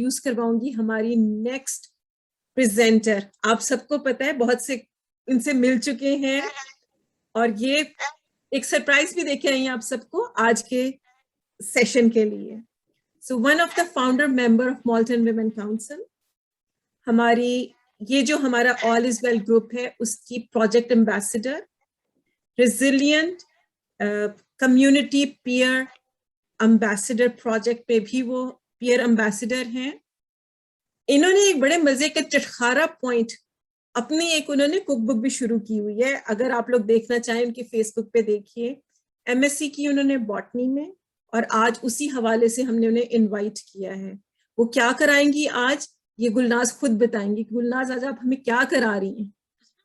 Introduce करवाऊंगी हमारी next presenter. आप सबको पता है, बहुत से इनसे मिल चुके हैं और ये एक सरप्राइज भी देके आई हैं आप सबको आज के सेशन के लिए। So one of the founder member of मॉल्टन women council, हमारी ये जो हमारा ऑल इज वेल ग्रुप है उसकी project ambassador, resilient community peer ambassador project पे भी वो पीयर एम्बेसडर हैं। इन्होंने एक बड़े मजे का चटखारा पॉइंट अपनी एक उन्होंने कुक बुक भी शुरू की हुई है, अगर आप लोग देखना चाहें उनके फेसबुक पे देखिए। एमएससी की उन्होंने बॉटनी में, और आज उसी हवाले से हमने उन्हें इनवाइट किया है। वो क्या कराएंगी आज ये गुलनाज खुद बताएंगी। गुलनाज आज आप हमें क्या करा रही हैं?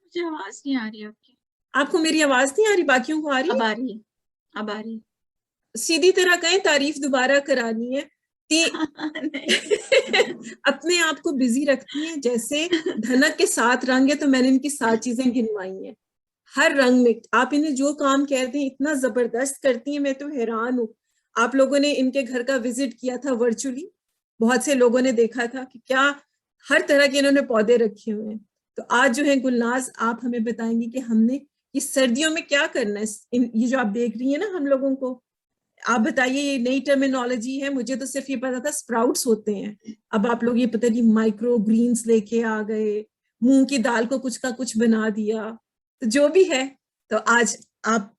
मुझे आवाज नहीं आ रही आपकी। आपको मेरी आवाज नहीं आ रही? बाकियों को आ रही है? अब आ रही है, अब आ रही है। सीधी तरह कहें तारीफ दोबारा करानी है। अपने आप को बिजी रखती हैं, जैसे धनक के 7 रंग है तो मैंने इनकी 7 चीजें गिनवाई हैं। हर रंग में आप इन्हें जो काम कहते हैं इतना जबरदस्त करती हैं, मैं तो हैरान हूँ। आप लोगों ने इनके घर का विजिट किया था वर्चुअली, बहुत से लोगों ने देखा था कि क्या हर तरह के इन्होंने पौधे रखे हुए हैं। तो आज जो है गुलनाज आप हमें बताएंगी कि हमने ये सर्दियों में क्या करना है। ये जो आप देख रही है ना हम लोगों को, आप बताइए, ये नई टर्मिनोलॉजी है, मुझे तो सिर्फ ये पता था स्प्राउट्स होते हैं, अब आप लोग ये पता नहीं माइक्रो ग्रीन्स लेके आ गए, मूंग की दाल को कुछ का कुछ बना दिया। तो जो भी है, तो आज आप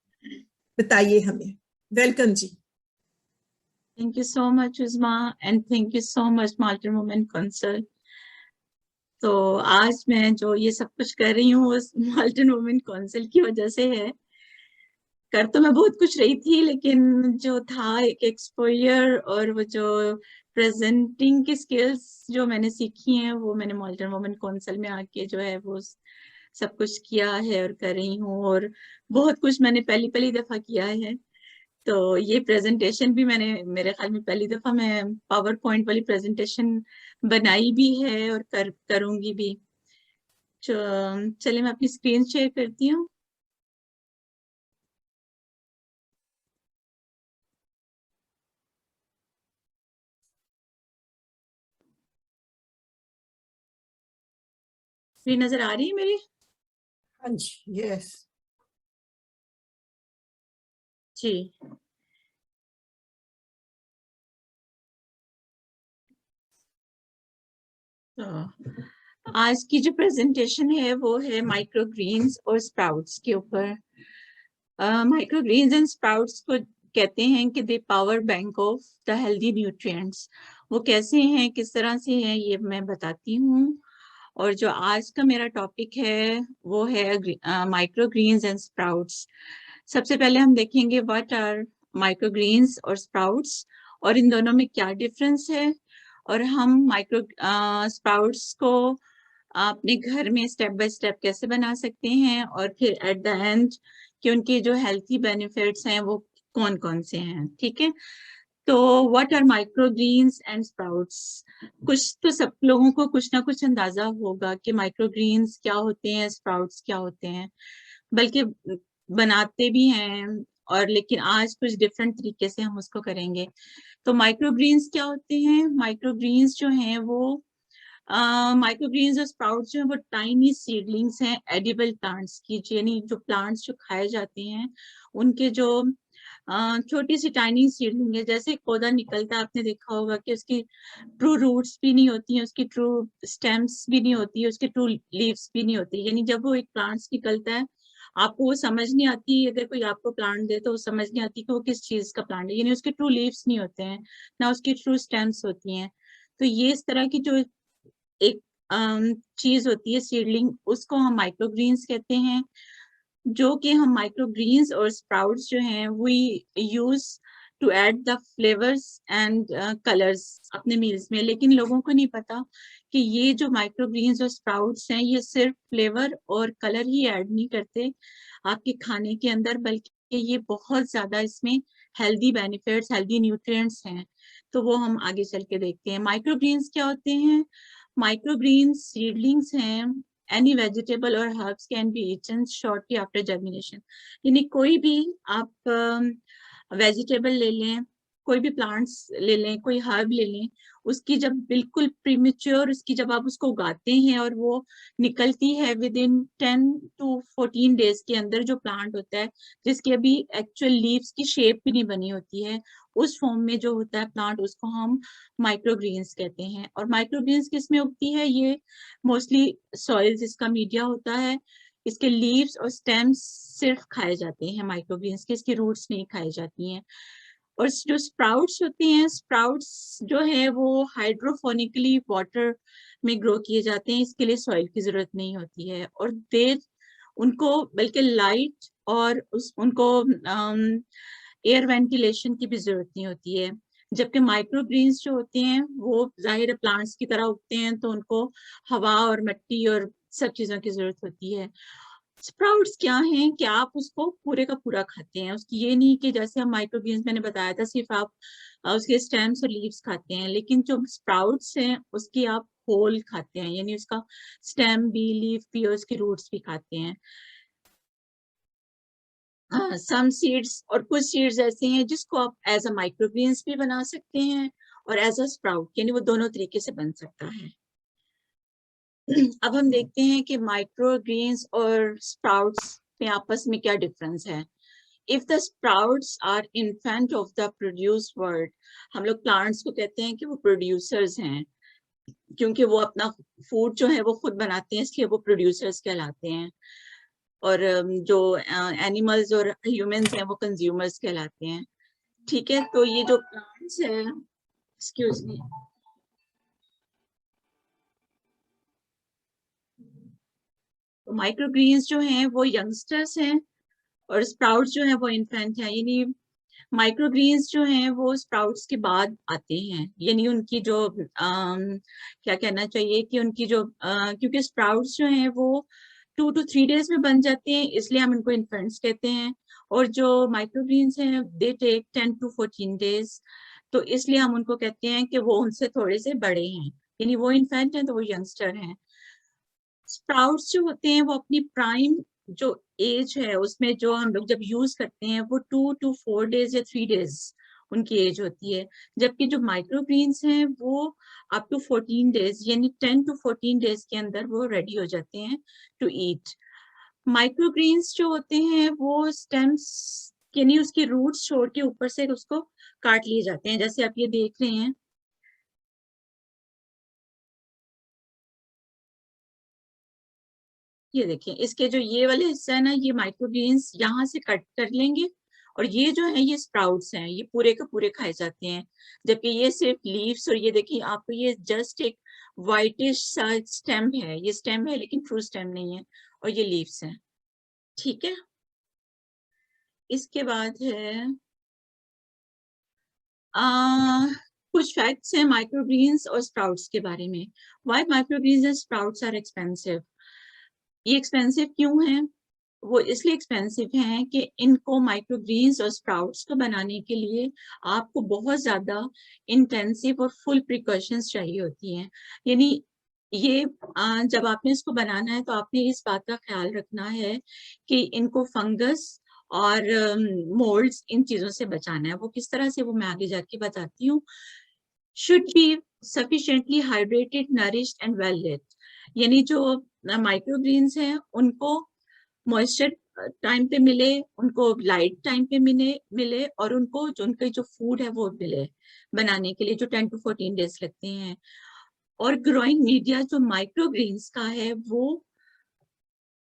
बताइए हमें। वेलकम जी। Thank you so much Usma and thank you so much Moulton women council. तो आज मैं जो ये सब कुछ कर रही हूँ उस मॉल्टन वुमेन काउंसिल की वजह से है। कर तो मैं बहुत कुछ रही थी, लेकिन जो था एक एक्सपोजर और वो जो प्रेजेंटिंग की स्किल्स जो मैंने सीखी हैं वो मैंने मॉल्टन वुमेन काउंसिल में आके जो है वो सब कुछ किया है और कर रही हूँ। और बहुत कुछ मैंने पहली दफा किया है। तो ये प्रेजेंटेशन भी मैंने, मेरे ख्याल में पहली दफा मैं पावर पॉइंट वाली प्रेजेंटेशन बनाई भी है और करूंगी भी। चलिए मैं अपनी स्क्रीन शेयर करती हूँ। स्क्रीन नजर आ रही है मेरी? हाँ जी, यस जी। तो आज की जो प्रेजेंटेशन है वो है माइक्रो ग्रीन्स और स्प्राउट्स के ऊपर। माइक्रो ग्रीन्स एंड स्प्राउट्स को कहते हैं कि the power bank of the healthy nutrients. वो कैसे हैं, किस तरह से हैं, ये मैं बताती हूँ। और जो आज का मेरा टॉपिक है वो है माइक्रो ग्रीन्स एंड स्प्राउट्स। सबसे पहले हम देखेंगे व्हाट आर माइक्रो ग्रीन्स और स्प्राउट्स और इन दोनों में क्या डिफरेंस है, और हम माइक्रो स्प्राउट्स को अपने घर में स्टेप बाय स्टेप कैसे बना सकते हैं, और फिर एट द एंड कि उनके जो हेल्थी बेनिफिट्स हैं वो कौन कौन से हैं। ठीक है, तो what are micro greens and sprouts. कुछ तो सब लोगों को कुछ ना कुछ अंदाजा होगा कि माइक्रो ग्रीन्स क्या होते हैं, स्प्राउट्स क्या होते हैं, बल्कि बनाते भी हैं। और लेकिन आज कुछ डिफरेंट तरीके से हम उसको करेंगे। तो माइक्रो ग्रीन्स क्या होते हैं? माइक्रो ग्रीन्स जो हैं वो माइक्रो ग्रीन्स और स्प्राउट्स जो है वो टाइनी सीडलिंग्स हैं एडिबल प्लांट्स की, यानी जो प्लांट्स जो खाए जाते हैं उनके जो छोटी सी टाइनी सीडलिंग है। जैसे एक पौधा निकलता है, आपने देखा होगा कि उसकी ट्रू रूट्स भी नहीं होती हैं, उसकी ट्रू स्टेम्स भी नहीं होती है, उसके ट्रू लीव्स भी नहीं होती। यानी जब वो एक प्लांट्स निकलता है आपको वो समझ नहीं आती, अगर कोई आपको प्लांट दे तो वो समझ नहीं आती कि वो किस चीज का प्लांट है। यानी उसके ट्रू लीव्स नहीं होते हैं, ना उसकी ट्रू स्टेम्स होती हैं। तो ये इस तरह की जो एक चीज होती है सीडलिंग, उसको हम माइक्रो ग्रीन्स कहते हैं। जो कि हम माइक्रो ग्रीन्स और स्प्राउट्स जो हैं we use to add the flavours and colours अपने मील्स में। लेकिन लोगों को नहीं पता कि ये जो माइक्रो ग्रीन्स और स्प्राउट्स हैं ये सिर्फ फ्लेवर और कलर ही ऐड नहीं करते आपके खाने के अंदर, बल्कि ये बहुत ज्यादा इसमें हेल्दी बेनिफिट्स, हेल्दी न्यूट्रिएंट्स हैं। तो वो हम आगे चल के देखते हैं। माइक्रो ग्रीन्स क्या होते हैं? माइक्रो ग्रीन्स सीडलिंग्स हैं। एनी वेजिटेबल और herbs can be eaten shortly after germination. यानी कोई भी आप वेजिटेबल ले लें कोई भी प्लांट्स ले लें, कोई हर्ब ले लें, उसकी जब बिल्कुल प्रीमेच्योर उसकी जब आप उसको उगाते हैं और वो निकलती है विद इन 10 to 14 डेज के अंदर, जो प्लांट होता है जिसकी अभी एक्चुअल लीव्स की शेप भी नहीं बनी होती है, उस फॉर्म में जो होता है प्लांट, उसको हम माइक्रोग्रीन्स कहते हैं। और माइक्रोग्रीन्स किस में उगती है? ये मोस्टली सॉइल जिसका मीडिया होता है, इसके लीव्स और स्टेम्स सिर्फ खाए जाते हैं माइक्रोग्रीन्स के, इसकी रूट्स नहीं खाई जाती हैं। और जो स्प्राउट्स होते हैं, स्प्राउट्स जो है वो हाइड्रोफोनिकली वाटर में ग्रो किए जाते हैं, इसके लिए सॉइल की जरूरत नहीं होती है, और देर उनको बल्कि लाइट और उनको एयर वेंटिलेशन की भी जरूरत नहीं होती है। जबकि माइक्रोग्रीन्स जो होते हैं वो जाहिर है प्लांट्स की तरह उगते हैं, तो उनको हवा और मिट्टी और सब चीजों की जरूरत होती है। स्प्राउट्स क्या हैं कि आप उसको पूरे का पूरा खाते हैं, उसकी ये नहीं कि जैसे हम माइक्रोग्रीन्स मैंने बताया था सिर्फ आप उसके स्टेम्स और लीव्स खाते हैं, लेकिन जो स्प्राउट्स हैं उसकी आप होल खाते हैं, यानी उसका स्टेम भी, लीफ भी और उसके रूट्स भी खाते हैं। सम सीड्स और कुछ सीड्स ऐसे हैं जिसको आप एज अ माइक्रोग्रीन्स भी बना सकते हैं और एज अ स्प्राउट, यानी वो दोनों तरीके से बन सकता है। अब हम देखते हैं कि माइक्रोग्रीन्स और स्प्राउट्स में आपस में क्या डिफरेंस है। If the sprouts are infant of the produce world, हम लोग प्लांट्स को कहते हैं कि वो प्रोड्यूसर्स हैं, क्योंकि वो अपना फूड जो है वो खुद बनाते हैं, इसलिए वो प्रोड्यूसर्स कहलाते हैं। और जो एनिमल्स और ह्यूमंस हैं वो कंज्यूमर्स कहलाते हैं। ठीक है, तो ये जो प्लांट्स है, एक्सक्यूज मी, तो माइक्रोग्रीन्स जो हैं वो यंगस्टर्स हैं और स्प्राउट्स जो है वो इन्फेंट है, यानी माइक्रोग्रीन्स जो हैं वो स्प्राउट्स के बाद आते हैं, यानी उनकी जो क्या कहना चाहिए कि उनकी जो क्योंकि स्प्राउट्स जो हैं वो 2 to 3 डेज में बन जाते हैं, इसलिए हम इनको इन्फेंट्स कहते हैं। और जो माइक्रोग्रीन्स हैं दे टेक 10 to 14 डेज, तो इसलिए हम उनको कहते हैं कि वो उनसे थोड़े से बड़े हैं, यानी वो इन्फेंट हैं तो वो यंगस्टर हैं। स्प्राउट्स जो होते हैं वो अपनी प्राइम जो एज है उसमें जो हम लोग जब यूज करते हैं वो 2 to 4 डेज या 3 डेज उनकी एज होती है, जबकि जो माइक्रोग्रीन्स हैं वो अप टू 14 डेज यानी 10 to 14 डेज के अंदर वो रेडी हो जाते हैं टू ईट। माइक्रोग्रीन्स जो होते हैं वो स्टेम्स यानी उसके रूट्स छोड़ के ऊपर से उसको काट लिए जाते हैं, जैसे आप ये देख रहे हैं। ये देखिए इसके जो ये वाले हिस्सा है ना, ये माइक्रोग्रीन्स यहाँ से कट कर लेंगे, और ये जो है ये स्प्राउट्स हैं, ये पूरे के पूरे खाए जाते हैं। जबकि ये सिर्फ लीव्स, और ये देखिए आपको ये जस्ट एक व्हाइटिश सा स्टेम है, ये स्टेम है लेकिन ट्रू स्टेम नहीं है, और ये लीव्स हैं। ठीक है, इसके बाद है आ, कुछ फैक्ट्स हैं माइक्रोग्रीन्स और स्प्राउट्स के बारे में। Why microgreens and sprouts are expensive? ये एक्सपेंसिव क्यों है? वो इसलिए एक्सपेंसिव हैं कि इनको माइक्रोग्रीन्स और स्प्राउट्स को बनाने के लिए आपको बहुत ज्यादा इंटेंसिव और फुल प्रिकॉशंस चाहिए होती हैं। यानी ये जब आपने इसको बनाना है तो आपने इस बात का ख्याल रखना है कि इनको फंगस और मोल्ड्स इन चीजों से बचाना है। वो किस तरह से वो मैं आगे जाके बताती हूँ। Should be sufficiently hydrated, nourished and well lit, यानी जो माइक्रोग्रीन्स हैं उनको मॉइस्चर टाइम पे मिले, उनको लाइट टाइम पे मिले और उनको जो उनके जो फूड है वो मिले बनाने के लिए, जो 10 to 14 डेज लगते हैं। और ग्रोइंग मीडिया जो माइक्रोग्रीन्स का है वो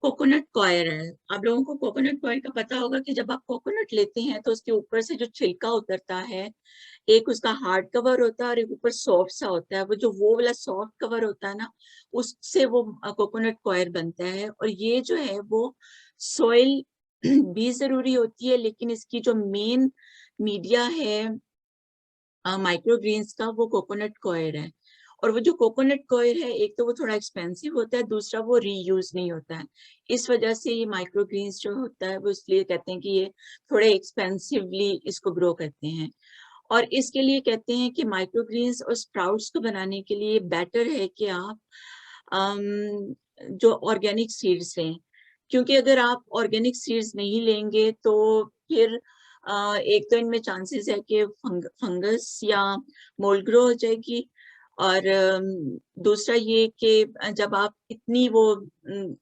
कोकोनट कॉयर है। आप लोगों को कोकोनट कॉयर का पता होगा कि जब आप कोकोनट लेते हैं तो उसके ऊपर से जो छिलका उतरता है, एक उसका हार्ड कवर होता है और एक ऊपर सॉफ्ट सा होता है, वो वाला सॉफ्ट कवर होता है ना, उससे वो कोकोनट कॉयर बनता है। और ये जो है वो सॉइल भी जरूरी होती है, लेकिन इसकी जो मेन मीडिया है माइक्रोग्रीन्स का वो कोकोनट कॉयर है। और वो जो कोकोनट कॉयर है, एक तो वो थोड़ा एक्सपेंसिव होता है, दूसरा वो रीयूज नहीं होता है। इस वजह से ये माइक्रोग्रीन्स जो होता है वो इसलिए कहते हैं कि ये थोड़े एक्सपेंसिवली इसको ग्रो करते हैं। और इसके लिए कहते हैं कि माइक्रोग्रीन्स और स्प्राउट्स को बनाने के लिए बेटर है कि आप जो ऑर्गेनिक सीड्स लें, क्योंकि अगर आप ऑर्गेनिक सीड्स नहीं लेंगे तो फिर एक तो इनमें चांसेस है कि फंगस या मोल्ड ग्रो हो जाएगी, और दूसरा ये कि जब आप इतनी वो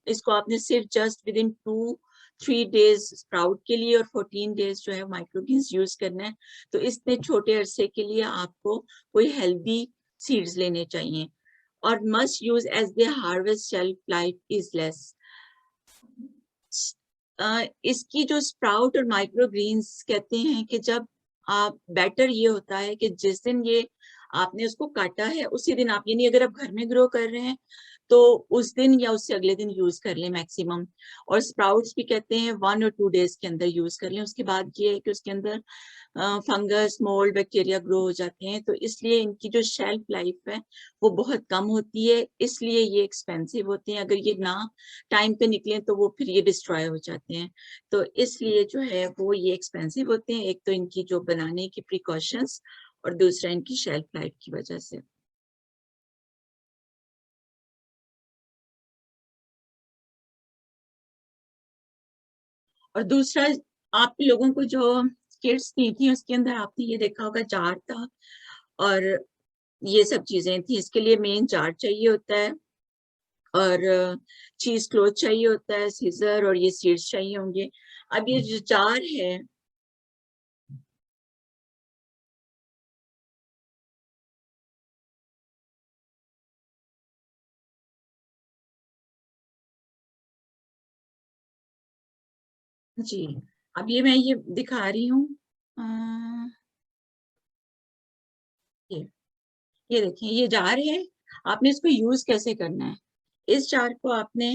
इसको आपने सिर्फ just with in 2-3 days sprout के लिए और 14 डेज जो है माइक्रोग्रीन्स यूज करना है, तो इतने छोटे अरसे के लिए आपको कोई हेल्दी सीड्स लेने चाहिए, और must use as the harvest shelf life is less. इसकी जो स्प्राउट और माइक्रोग्रीन्स कहते हैं कि जब आप बेटर ये होता है कि जिस दिन ये आपने उसको काटा है उसी दिन आप, यानी अगर आप घर में ग्रो कर रहे हैं तो उस दिन या उससे अगले दिन यूज कर लें मैक्सिमम, और स्प्राउट्स भी कहते हैं 1 और 2 डेज के अंदर यूज कर लें। उसके बाद ये है कि उसके अंदर फंगस मोल्ड बैक्टीरिया ग्रो हो जाते हैं, तो इसलिए इनकी जो शेल्फ लाइफ है वो बहुत कम होती है, इसलिए ये एक्सपेंसिव होते हैं। अगर ये ना टाइम पे निकले तो वो फिर ये डिस्ट्रॉय हो जाते हैं, तो इसलिए जो है वो ये एक्सपेंसिव होते हैं। एक तो इनकी जो बनाने की प्रिकॉशंस, और दूसरा इनकी शेल्फ लाइफ की वजह से। और दूसरा, आप लोगों को जो किट्स दी थी उसके अंदर आपने ये देखा होगा जार था और ये सब चीजें थी। इसके लिए मेन जार चाहिए होता है, और चीज क्लोथ चाहिए होता है, सीजर, और ये सीड्स चाहिए होंगे। अब ये जो जार है, जी अब ये मैं ये दिखा रही हूँ, ये ये देखिए ये जार है। आपने इसको यूज कैसे करना है, इस जार को आपने,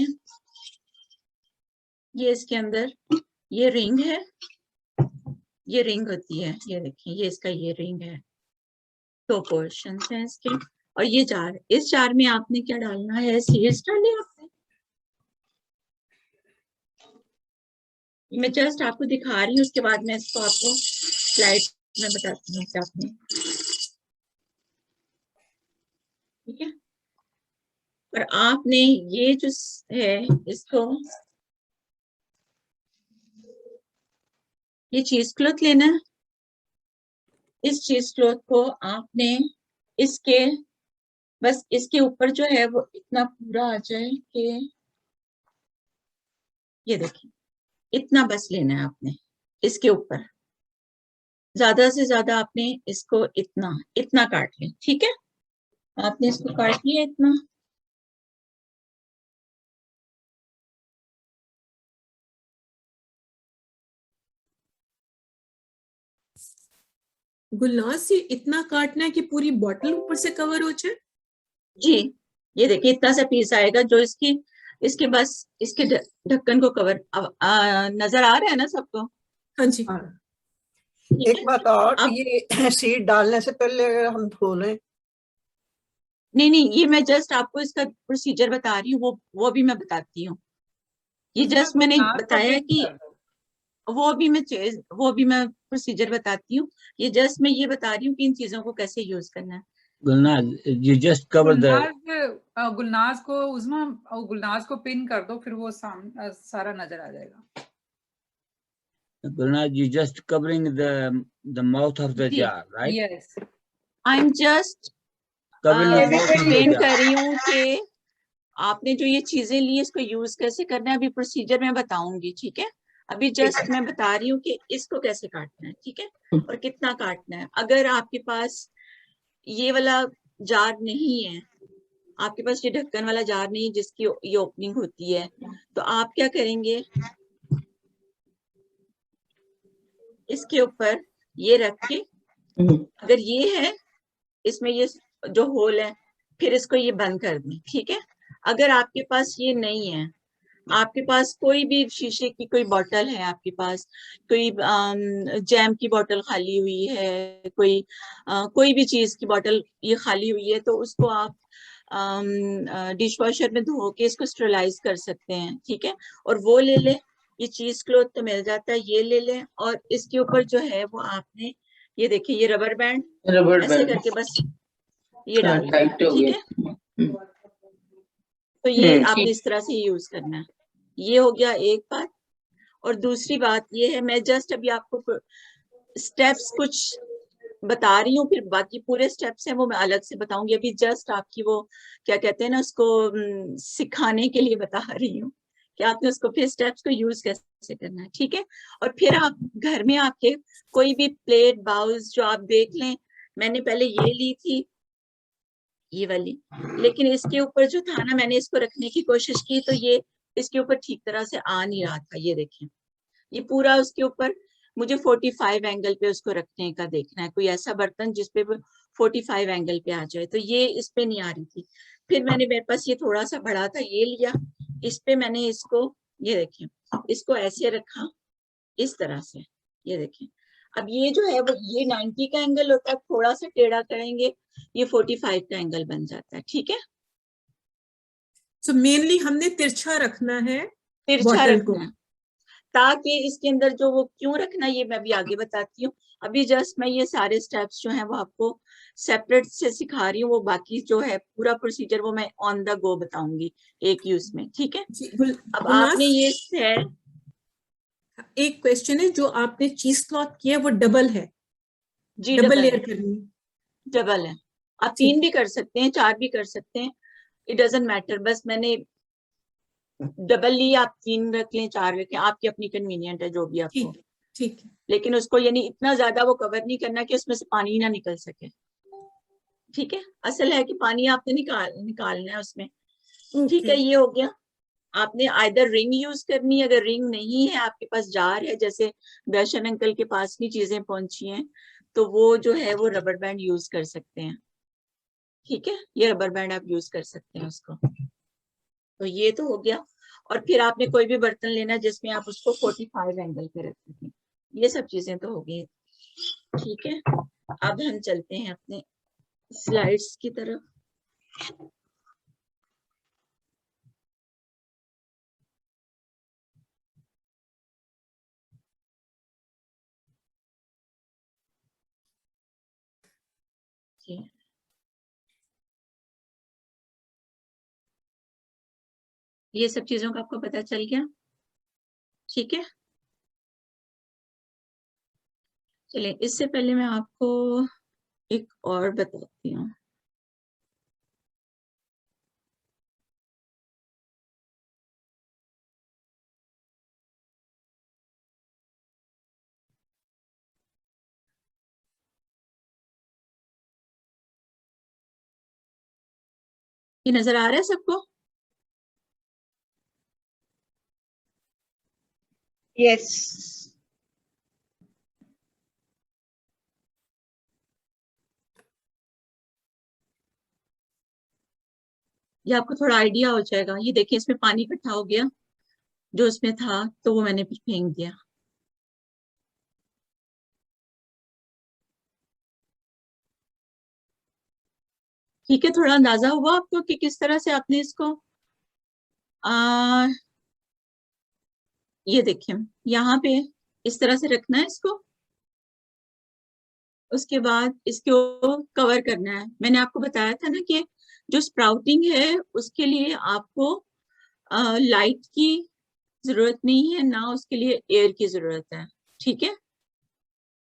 ये इसके अंदर ये रिंग है, ये रिंग होती है, ये देखिए ये इसका ये रिंग है, 2 पोर्शन है इसके। और ये जार, इस जार में आपने क्या डालना है, सीड्स डाले आपने। मैं जस्ट आपको दिखा रही हूँ, उसके बाद मैं इसको आपको स्लाइड में बताती हूँ क्या आपने, ठीक है। और आपने ये जो है इसको, ये चीज क्लॉथ लेना है। इस चीज क्लॉथ को आपने इसके, बस इसके ऊपर जो है वो इतना पूरा आ जाए कि ये देखिए इतना बस लेना है आपने इसके ऊपर, ज्यादा से ज्यादा आपने इसको इतना इतना काट लें, ठीक है। आपने इसको काट लिया इतना, गुलनाज ये इतना काटना है कि पूरी बॉटल ऊपर से कवर हो जाए। जी ये देखिए इतना सा पीस आएगा जो इसकी, इसके बस इसके ढक्कन को कवर, अब नजर आ रहा है ना सबको। हाँ जी। एक बात और, अब ये सीड डालने से पहले हम धो लें? नहीं नहीं, ये मैं जस्ट आपको इसका प्रोसीजर बता रही हूँ, वो भी मैं बताती हूँ। ये जस्ट मैंने बताया कि वो भी मैं प्रोसीजर बताती हूँ। ये जस्ट मैं ये बता रही हूँ कि इन चीजों को कैसे यूज करना है। Gulnaz, you just cover the Gulnaz को उस्मा, गुलनाज को पिन कर दो, फिर वो सारा नजर आ जाएगा। Gulnaz, you just covering the mouth of the jar, right? Yes. I'm just Covering the mouth of the explain jar. कर रही हूँ कि आपने जो ये चीजें ली इसको यूज कैसे करना है, अभी प्रोसीजर मैं बताऊंगी, ठीक है। अभी जस्ट मैं बता रही हूँ कि इसको कैसे काटना है, ठीक है, और कितना काटना है। अगर आपके पास ये वाला जार नहीं है, आपके पास ये ढक्कन वाला जार नहीं है जिसकी ये ओपनिंग होती है, तो आप क्या करेंगे, इसके ऊपर ये रख के, अगर ये है इसमें ये जो होल है, फिर इसको ये बंद कर दें, ठीक है। अगर आपके पास ये नहीं है, आपके पास कोई भी शीशे की कोई बोतल है, आपके पास कोई जैम की बोतल खाली हुई है, कोई भी चीज की बोतल ये खाली हुई है, तो उसको आप डिश वॉशर में धो के इसको स्टरलाइज कर सकते हैं, ठीक है। और वो ले ले, ये चीज क्लॉथ तो मिल जाता है, ये ले लें, और इसके ऊपर जो है वो आपने ये देखिए ये रबर बैंड ऐसे करके बस ये डाल दें, ठीक है। तो ये आपने इस तरह से यूज करना है। ये हो गया एक बात। और दूसरी बात ये है, मैं जस्ट अभी आपको स्टेप्स कुछ बता रही हूँ, फिर बाकी पूरे स्टेप्स हैं वो मैं अलग से बताऊंगी। अभी जस्ट आपकी वो क्या कहते हैं ना, उसको सिखाने के लिए बता रही हूँ कि आपने उसको फिर स्टेप्स को यूज कैसे करना है, ठीक है। और फिर आप घर में आपके कोई भी प्लेट बाउल्स जो आप देख लें, मैंने पहले ये ली थी, ये वाली, लेकिन इसके ऊपर जो था ना, मैंने इसको रखने की कोशिश की तो ये इसके ऊपर ठीक तरह से आ नहीं रहा था। ये देखें, ये पूरा उसके ऊपर मुझे 45 एंगल पे उसको रखने का देखना है, कोई ऐसा बर्तन जिसपे 45 एंगल पे आ जाए, तो ये इस पे नहीं आ रही थी। फिर मैंने, मेरे पास ये थोड़ा सा बड़ा था, ये लिया, इस पे मैंने इसको, ये देखें, इसको ऐसे रखा इस तरह से, ये देखें। अब ये जो है वो ये 90 का एंगल होता है, थोड़ा सा टेढ़ा करेंगे ये 45 का एंगल बन जाता है, ठीक है। सो मेनली हमने तिरछा रखना है तिरछा बॉटल को, रखना है, ताकि इसके अंदर जो वो क्यों रखना ये मैं अभी आगे बताती हूँ। अभी जस्ट मैं ये सारे स्टेप्स जो हैं वो आपको सेपरेट से सिखा रही हूँ, वो बाकी जो है पूरा प्रोसीजर वो मैं ऑन द गो बताऊंगी एक यूज में, ठीक है। जी। अब आपने ये है, एक क्वेश्चन है, जो आपने चीज क्लॉथ किया वो डबल है, जी डबल लेयर करनी है? डबल है, आप ठीक 3 भी कर सकते हैं, 4 भी कर सकते हैं, इट डजंट मैटर, बस मैंने डबल ली, आप 3 रख लें, 4 रखें, आपकी अपनी कन्वीनियंट है जो भी आपको, ठीक ठीक है। लेकिन उसको यानी इतना ज्यादा वो कवर नहीं करना कि उसमें से पानी ना निकल सके, ठीक है। असल है कि पानी आपने निकालना है उसमें, ठीक है। ओके, ये हो गया। आपने आइदर रिंग यूज करनी है, अगर रिंग नहीं है आपके पास, जार है, जैसे दर्शन अंकल के पास भी चीजें पहुंची हैं, तो वो जो है वो रबर बैंड यूज कर सकते हैं, ठीक है। ये रबर बैंड आप यूज कर सकते हैं उसको, तो ये तो हो गया। और फिर आपने कोई भी बर्तन लेना जिसमें आप उसको 45 एंगल पे रख सकें, ये सब चीजें तो हो गई, ठीक है। अब हम चलते हैं अपने स्लाइड्स की तरफ। ये सब चीजों का आपको पता चल गया, ठीक है। चलिए, इससे पहले मैं आपको एक और बताती हूँ। ये नजर आ रहा है सबको? यस। ये आपको थोड़ा आइडिया हो जाएगा। ये देखिए, इसमें पानी इकट्ठा हो गया जो इसमें था, तो वो मैंने फिर फेंक दिया, ठीक है। थोड़ा अंदाजा हुआ आपको कि किस तरह से आपने इसको ये देखिए यहाँ पे इस तरह से रखना है इसको, उसके बाद इसको कवर करना है। मैंने आपको बताया था ना कि जो स्प्राउटिंग है उसके लिए आपको लाइट की जरूरत नहीं है, ना उसके लिए एयर की जरूरत है, ठीक है।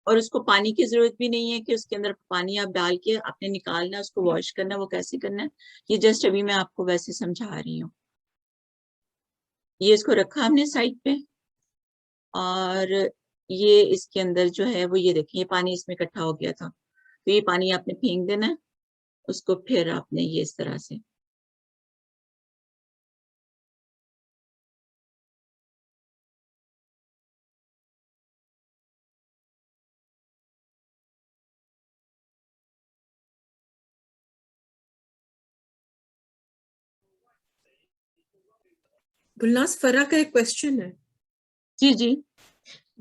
और उसको पानी की जरूरत भी नहीं है कि उसके अंदर पानी आप डाल के आपने निकालना है, उसको वॉश करना है, वो कैसे करना है ये जस्ट अभी मैं आपको वैसे समझा रही हूँ। ये इसको रखा हमने साइड पे, और ये इसके अंदर जो है वो ये देखिए, ये पानी इसमें इकट्ठा हो गया था, तो ये पानी आपने फेंक देना है उसको, फिर आपने ये इस तरह से गुलनाज, फरा का एक क्वेश्चन है। जी जी।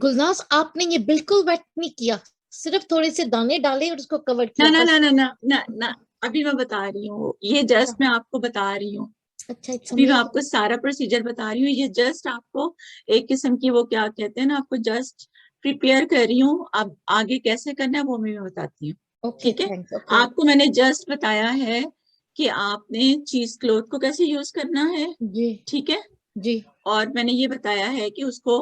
गुलनाज, आपने ये बिल्कुल वेट नहीं किया, सिर्फ थोड़े से दाने डाले और उसको कवर ना किया ना बस। ना ना ना ना ना, अभी मैं बता रही हूँ, ये जस्ट मैं आपको बता रही हूँ, अच्छा, अभी मैं आपको सारा प्रोसीजर बता रही हूँ। ये जस्ट आपको एक किस्म की वो क्या कहते हैं ना, आपको जस्ट प्रिपेयर कर रही हूँ। अब आगे कैसे करना है वो मैं बताती हूँ, ओके, ठीक है। थैंक्स। ओके आपको मैंने जस्ट बताया है कि आपने चीज क्लोथ को कैसे यूज करना है, जी ठीक है। जी। और मैंने ये बताया है कि उसको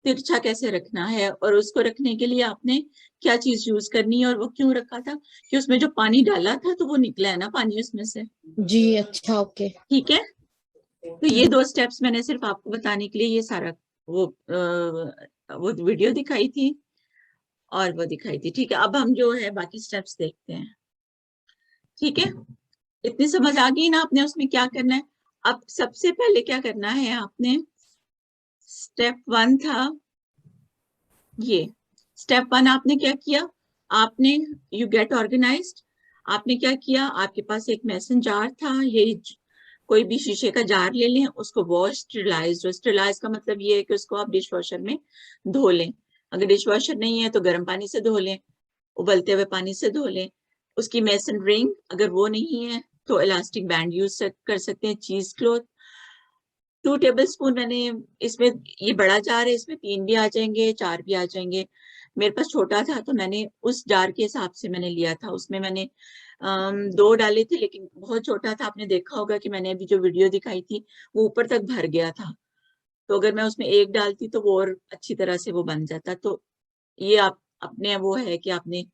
तिरछा कैसे रखना है, और उसको रखने के लिए आपने क्या चीज यूज करनी है, और वो क्यों रखा था कि उसमें जो पानी डाला था तो वो निकला है ना पानी उसमें से। जी अच्छा ओके। ठीक है, तो ये 2 स्टेप्स मैंने सिर्फ आपको बताने के लिए ये सारा वो वीडियो दिखाई थी और वो दिखाई थी। ठीक है, अब हम जो है बाकी स्टेप्स देखते हैं। ठीक है, इतनी समझ आ गई ना आपने उसमें क्या करना है। अब सबसे पहले क्या करना है आपने, स्टेप 1 था ये। स्टेप 1 आपने क्या किया, आपने यू गेट ऑर्गेनाइज्ड। आपने क्या किया, आपके पास एक मेसन जार था, ये कोई भी शीशे का जार ले लें, उसको वॉश स्टेरिलाइज। स्टेरिलाइज का मतलब ये है कि उसको आप डिश वॉशर में धो लें। अगर डिश वॉशर नहीं है तो गर्म पानी से धो लें, उबलते हुए पानी से धो लें। उसकी मेसन रिंग, अगर वो नहीं है तो इलास्टिक बैंड यूज कर सकते हैं। चीज क्लॉथ 2 टेबलस्पून मैंने इसमें, ये बड़ा जार है, इसमें 3 भी आ जाएंगे 4 भी आ जाएंगे। मेरे पास छोटा था तो मैंने उस जार के हिसाब से मैंने लिया था। उसमें मैंने 2 डाले थे, लेकिन बहुत छोटा था। आपने देखा होगा कि मैंने अभी जो वीडियो दिखाई थी वो ऊपर तक भर गया था, तो अगर मैं उसमें 1 डालती तो वो और अच्छी तरह से वो बन जाता। तो ये आप अपने वो है कि आपने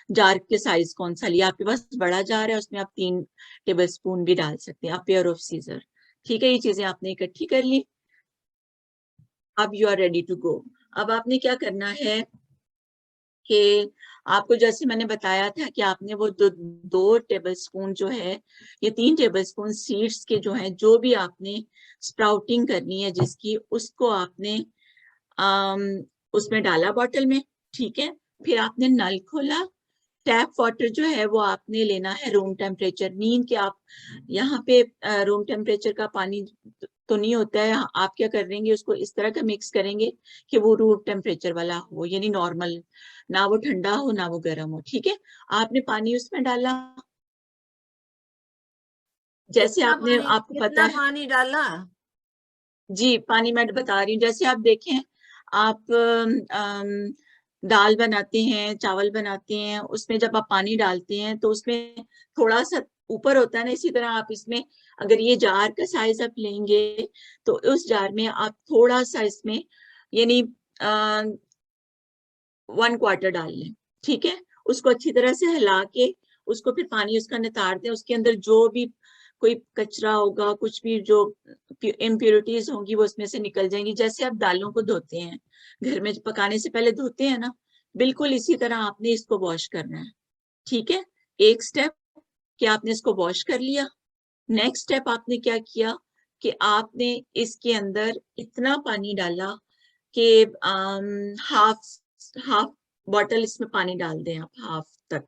जार के साइज कौन सा लिया। आपके पास बड़ा जार है उसमें आप 3 टेबलस्पून भी डाल सकते हैं, आप पेयर ऑफ सीजर। ठीक है, ये चीजें आपने इकट्ठी कर ली। अब you are ready to go. अब आपने क्या करना है कि आपको जैसे मैंने बताया था कि आपने वो 2 टेबलस्पून जो है, ये 3 टेबलस्पून सीड्स के जो है, जो भी आपने स्प्राउटिंग करनी है जिसकी, उसको आपने उसमें डाला बॉटल में। ठीक है, फिर आपने नल खोला। टैप वाटर जो है वो आपने लेना है रूम टेम्परेचर। नींद के आप यहाँ पे रूम टेम्परेचर का पानी तो नहीं होता है, आप क्या करेंगे उसको इस तरह का मिक्स करेंगे कि वो रूम टेम्परेचर वाला हो, यानी नॉर्मल, ना वो ठंडा हो ना वो गर्म हो। ठीक है, आपने पानी उसमें डाला जैसे आपने, आपको पता है पानी डाला। जी, पानी मैं बता रही हूँ। जैसे आप देखें, आप दाल बनाते हैं, चावल बनाते हैं, उसमें जब आप पानी डालते हैं तो उसमें थोड़ा सा ऊपर होता है ना, इसी तरह आप इसमें, अगर ये जार का साइज आप लेंगे तो उस जार में आप थोड़ा सा इसमें, यानी 1/4 डाल लें। ठीक है, उसको अच्छी तरह से हिला के उसको फिर पानी उसका नितार दें। उसके अंदर जो भी कोई कचरा होगा, कुछ भी जो इम्प्योरिटीज होंगी वो उसमें से निकल जाएंगी। जैसे आप दालों को धोते हैं, घर में पकाने से पहले धोते हैं ना, बिल्कुल इसी तरह आपने इसको वॉश करना है। ठीक है, एक स्टेप कि आपने इसको वॉश कर लिया। नेक्स्ट स्टेप आपने क्या किया कि आपने इसके अंदर इतना पानी डाला कि हाफ बॉटल इसमें पानी डाल दें आप, हाफ तक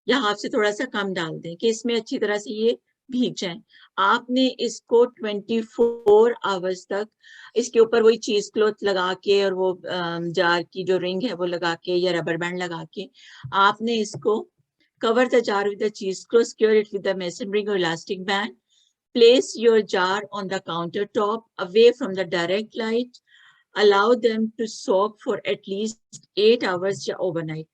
या हाफ से थोड़ा सा कम डाल दें कि इसमें अच्छी तरह से ये भीग जाए। आपने इसको 24 आवर्स तक इसके ऊपर वही चीज क्लॉथ लगा के और वो जार की जो रिंग है वो लगा के या रबर बैंड लगा के आपने इसको cover the jar with the cheesecloth, secure it with the mason ring or elastic band. Place your jar on the countertop away from the direct light. Allow them to soak for at least 8 hours या overnight.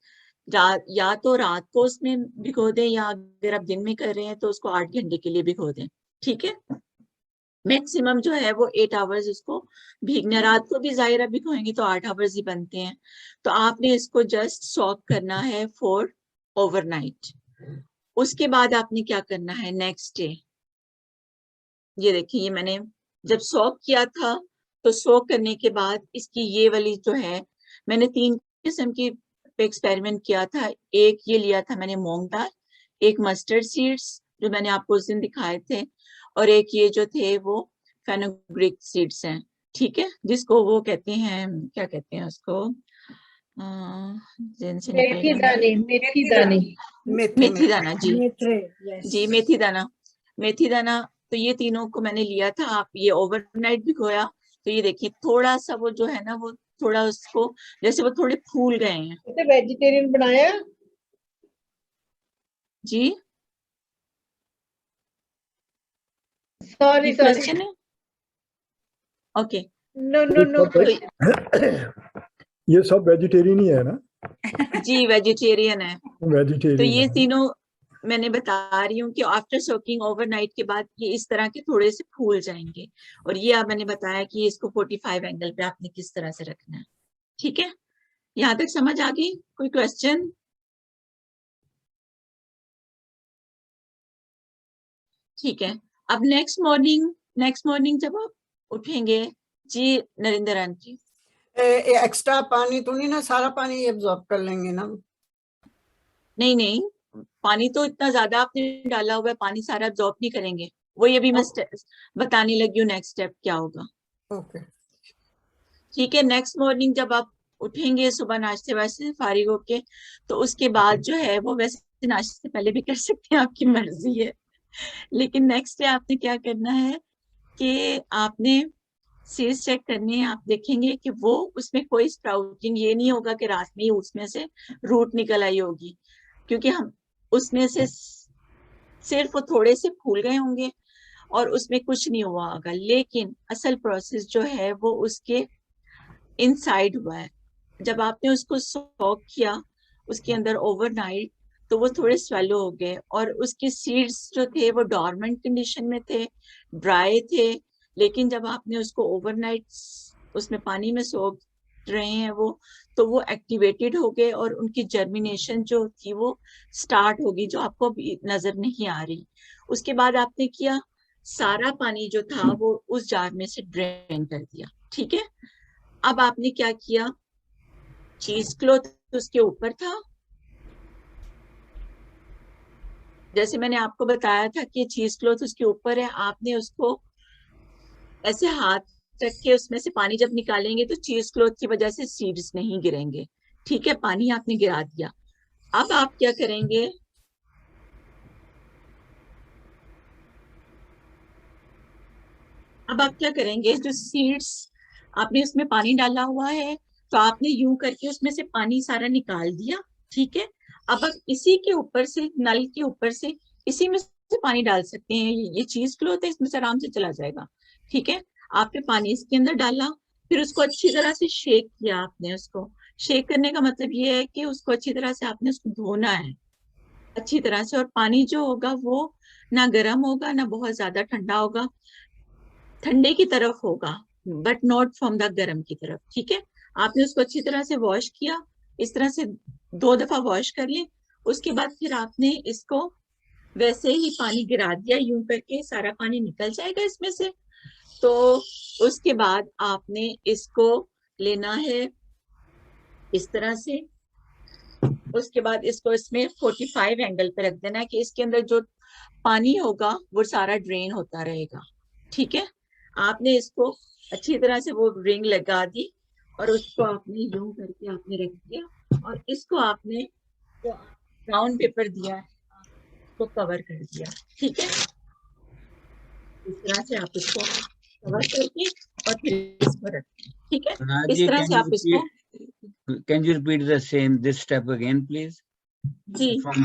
या तो रात को उसमें भिगो दें, या अगर आप दिन में कर रहे हैं तो उसको 8 घंटे के लिए भिगो दें। ठीक है, मैक्सिमम जो है वो 8 आवर्स इसको भीगना। रात को भी जाहिर भिगोएंगे तो 8 आवर्स ही बनते हैं। तो आपने इसको जस्ट सॉक करना है फॉर ओवरनाइट। उसके बाद आपने क्या करना है नेक्स्ट डे, ये देखिए, ये मैंने जब सॉक किया था तो सॉक करने के बाद इसकी ये वाली जो है, मैंने 3 किस्म की एक्सपेरिमेंट किया था। एक ये लिया था मैंने मूंग दाल, एक मस्टर्ड सीड्स जो मैंने आपको उस दिन दिखाए थे, और एक ये जो थे वो फेनुग्रीक सीड्स हैं। ठीक है, जिसको वो कहते हैं, क्या कहते हैं उसको, मेथी दाने, मेथी दाने, मेथी दाना। जी yes. जी, मेथी दाना, मेथी दाना। तो ये तीनों को मैंने लिया था। आप ये ओवरनाइट भिगोया तो ये देखिए थोड़ा सा वो जो है ना, वो थोड़ा उसको जैसे वो थोड़े फूल गए हैं। तो वेजिटेरियन बनाया जी, सॉरी सॉरी, क्वेश्चन है, ओके। नो नो नो, ये सब वेजिटेरियन ही है ना? जी, वेजिटेरियन है। वेजिटेरियन तो ये है। तीनों मैंने बता रही हूँ कि आफ्टर सोकिंग ओवरनाइट के बाद ये इस तरह के थोड़े से फूल जाएंगे, और ये आप मैंने बताया कि इसको 45 एंगल पे आपने किस तरह से रखना है। ठीक है, यहाँ तक समझ आ गई? कोई क्वेश्चन? ठीक है, अब नेक्स्ट मॉर्निंग जब आप उठेंगे, जी नरेंद्र आंटी। एक्स्ट्रा पानी तो नहीं ना, सारा पानी एब्जॉर्ब कर लेंगे ना? नहीं, पानी तो इतना ज्यादा आपने डाला हुआ है, पानी सारा एब्जॉर्ब नहीं करेंगे। वही अभी मैं बताने लगी हूँ नेक्स्ट स्टेप क्या होगा। ओके ठीक है, नेक्स्ट मॉर्निंग जब आप उठेंगे सुबह नाश्ते वास्ते फारिग होके, तो उसके बाद जो है वो वैसे नाश्ते से पहले भी कर सकते हैं, आपकी मर्जी है। लेकिन नेक्स्ट डे आपने क्या करना है कि आपने सीड्स चेक करनी है। आप देखेंगे कि वो उसमें कोई स्प्राउटिंग ये नहीं होगा कि रात में ही उसमें से रूट निकल आई होगी, क्योंकि हम उसमें से सिर्फ वो थोड़े से फूल गए होंगे और उसमें कुछ नहीं हुआ होगा, लेकिन असल प्रोसेस जो है वो उसके इनसाइड हुआ है। जब आपने उसको सोक किया उसके अंदर ओवरनाइट, तो वो थोड़े स्वेलो हो गए और उसके सीड्स जो थे वो डॉर्मेंट कंडीशन में थे, ड्राई थे। लेकिन जब आपने उसको ओवरनाइट उसमें पानी में सोक रहे हैं तो वो एक्टिवेटेड हो गए और उनकी जर्मिनेशन जो थी वो स्टार्ट होगी, जो आपको अभी नजर नहीं आ रही। उसके बाद आपने किया, सारा पानी जो था वो उस जार में से ड्रेन कर दिया। ठीक है, अब आपने क्या किया, चीज क्लॉथ उसके ऊपर था, जैसे मैंने आपको बताया था कि चीज क्लॉथ उसके ऊपर है। आपने उसको ऐसे हाथ रख के उसमें से पानी जब निकालेंगे तो चीज क्लॉथ की वजह से सीड्स नहीं गिरेंगे। ठीक है, पानी आपने गिरा दिया। अब आप क्या करेंगे, जो सीड्स आपने उसमें पानी डाला हुआ है, तो आपने यूं करके उसमें से पानी सारा निकाल दिया। ठीक है, अब आप इसी के ऊपर से, नल के ऊपर से इसी में से पानी डाल सकते हैं। ये चीज क्लॉथ है, इसमें से आराम से चला जाएगा। ठीक है, आपने पानी इसके अंदर डाला, फिर उसको अच्छी तरह से शेक किया। आपने उसको शेक करने का मतलब ये है कि उसको अच्छी तरह से आपने उसको धोना है अच्छी तरह से, और पानी जो होगा वो ना गर्म होगा ना बहुत ज्यादा ठंडा होगा, ठंडे की तरफ होगा बट नॉट फ्रॉम द गर्म की तरफ। ठीक है, आपने उसको अच्छी तरह से वॉश किया, इस तरह से 2 दफा वॉश कर ले। उसके बाद फिर आपने इसको वैसे ही पानी गिरा दिया, यूं करके सारा पानी निकल जाएगा इसमें से। तो उसके बाद आपने इसको लेना है इस तरह से, उसके बाद इसको इसमें 45 एंगल पे रख देना है कि इसके अंदर जो पानी होगा वो सारा ड्रेन होता रहेगा। ठीक है, आपने इसको अच्छी तरह से वो रिंग लगा दी और उसको आपने यूं करके आपने रख दिया, और इसको आपने ब्राउन पेपर दिया है उसको कवर कर दिया। ठीक है, इस तरह से आप इसको कवर करके और फिर इसको रखें। ठीक है, इस तरह से आप इसको, Can you repeat this step again, please? Ji From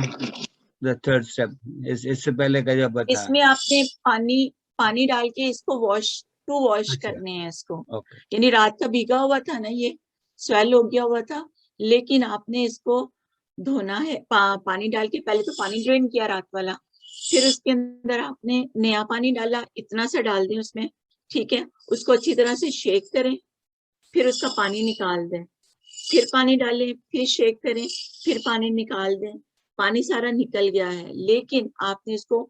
the third step. इससे पहले का जो बताया। इसमें आपने पानी डाल के इसको वॉश अच्छा। करने हैं इसको। Okay. यानी रात का भीगा हुआ था ना, ये स्वेल हो गया हुआ था, लेकिन आपने इसको धोना है पानी डाल के। पहले तो पानी ड्रेन किया रात वाला, फिर उसके अंदर आपने नया पानी डाला, इतना सा डाल दें उसमें। ठीक है, उसको अच्छी तरह से शेक करें, फिर उसका पानी निकाल दें, फिर पानी डालें, फिर शेक करें, फिर पानी निकाल दें। पानी सारा निकल गया है, लेकिन आपने इसको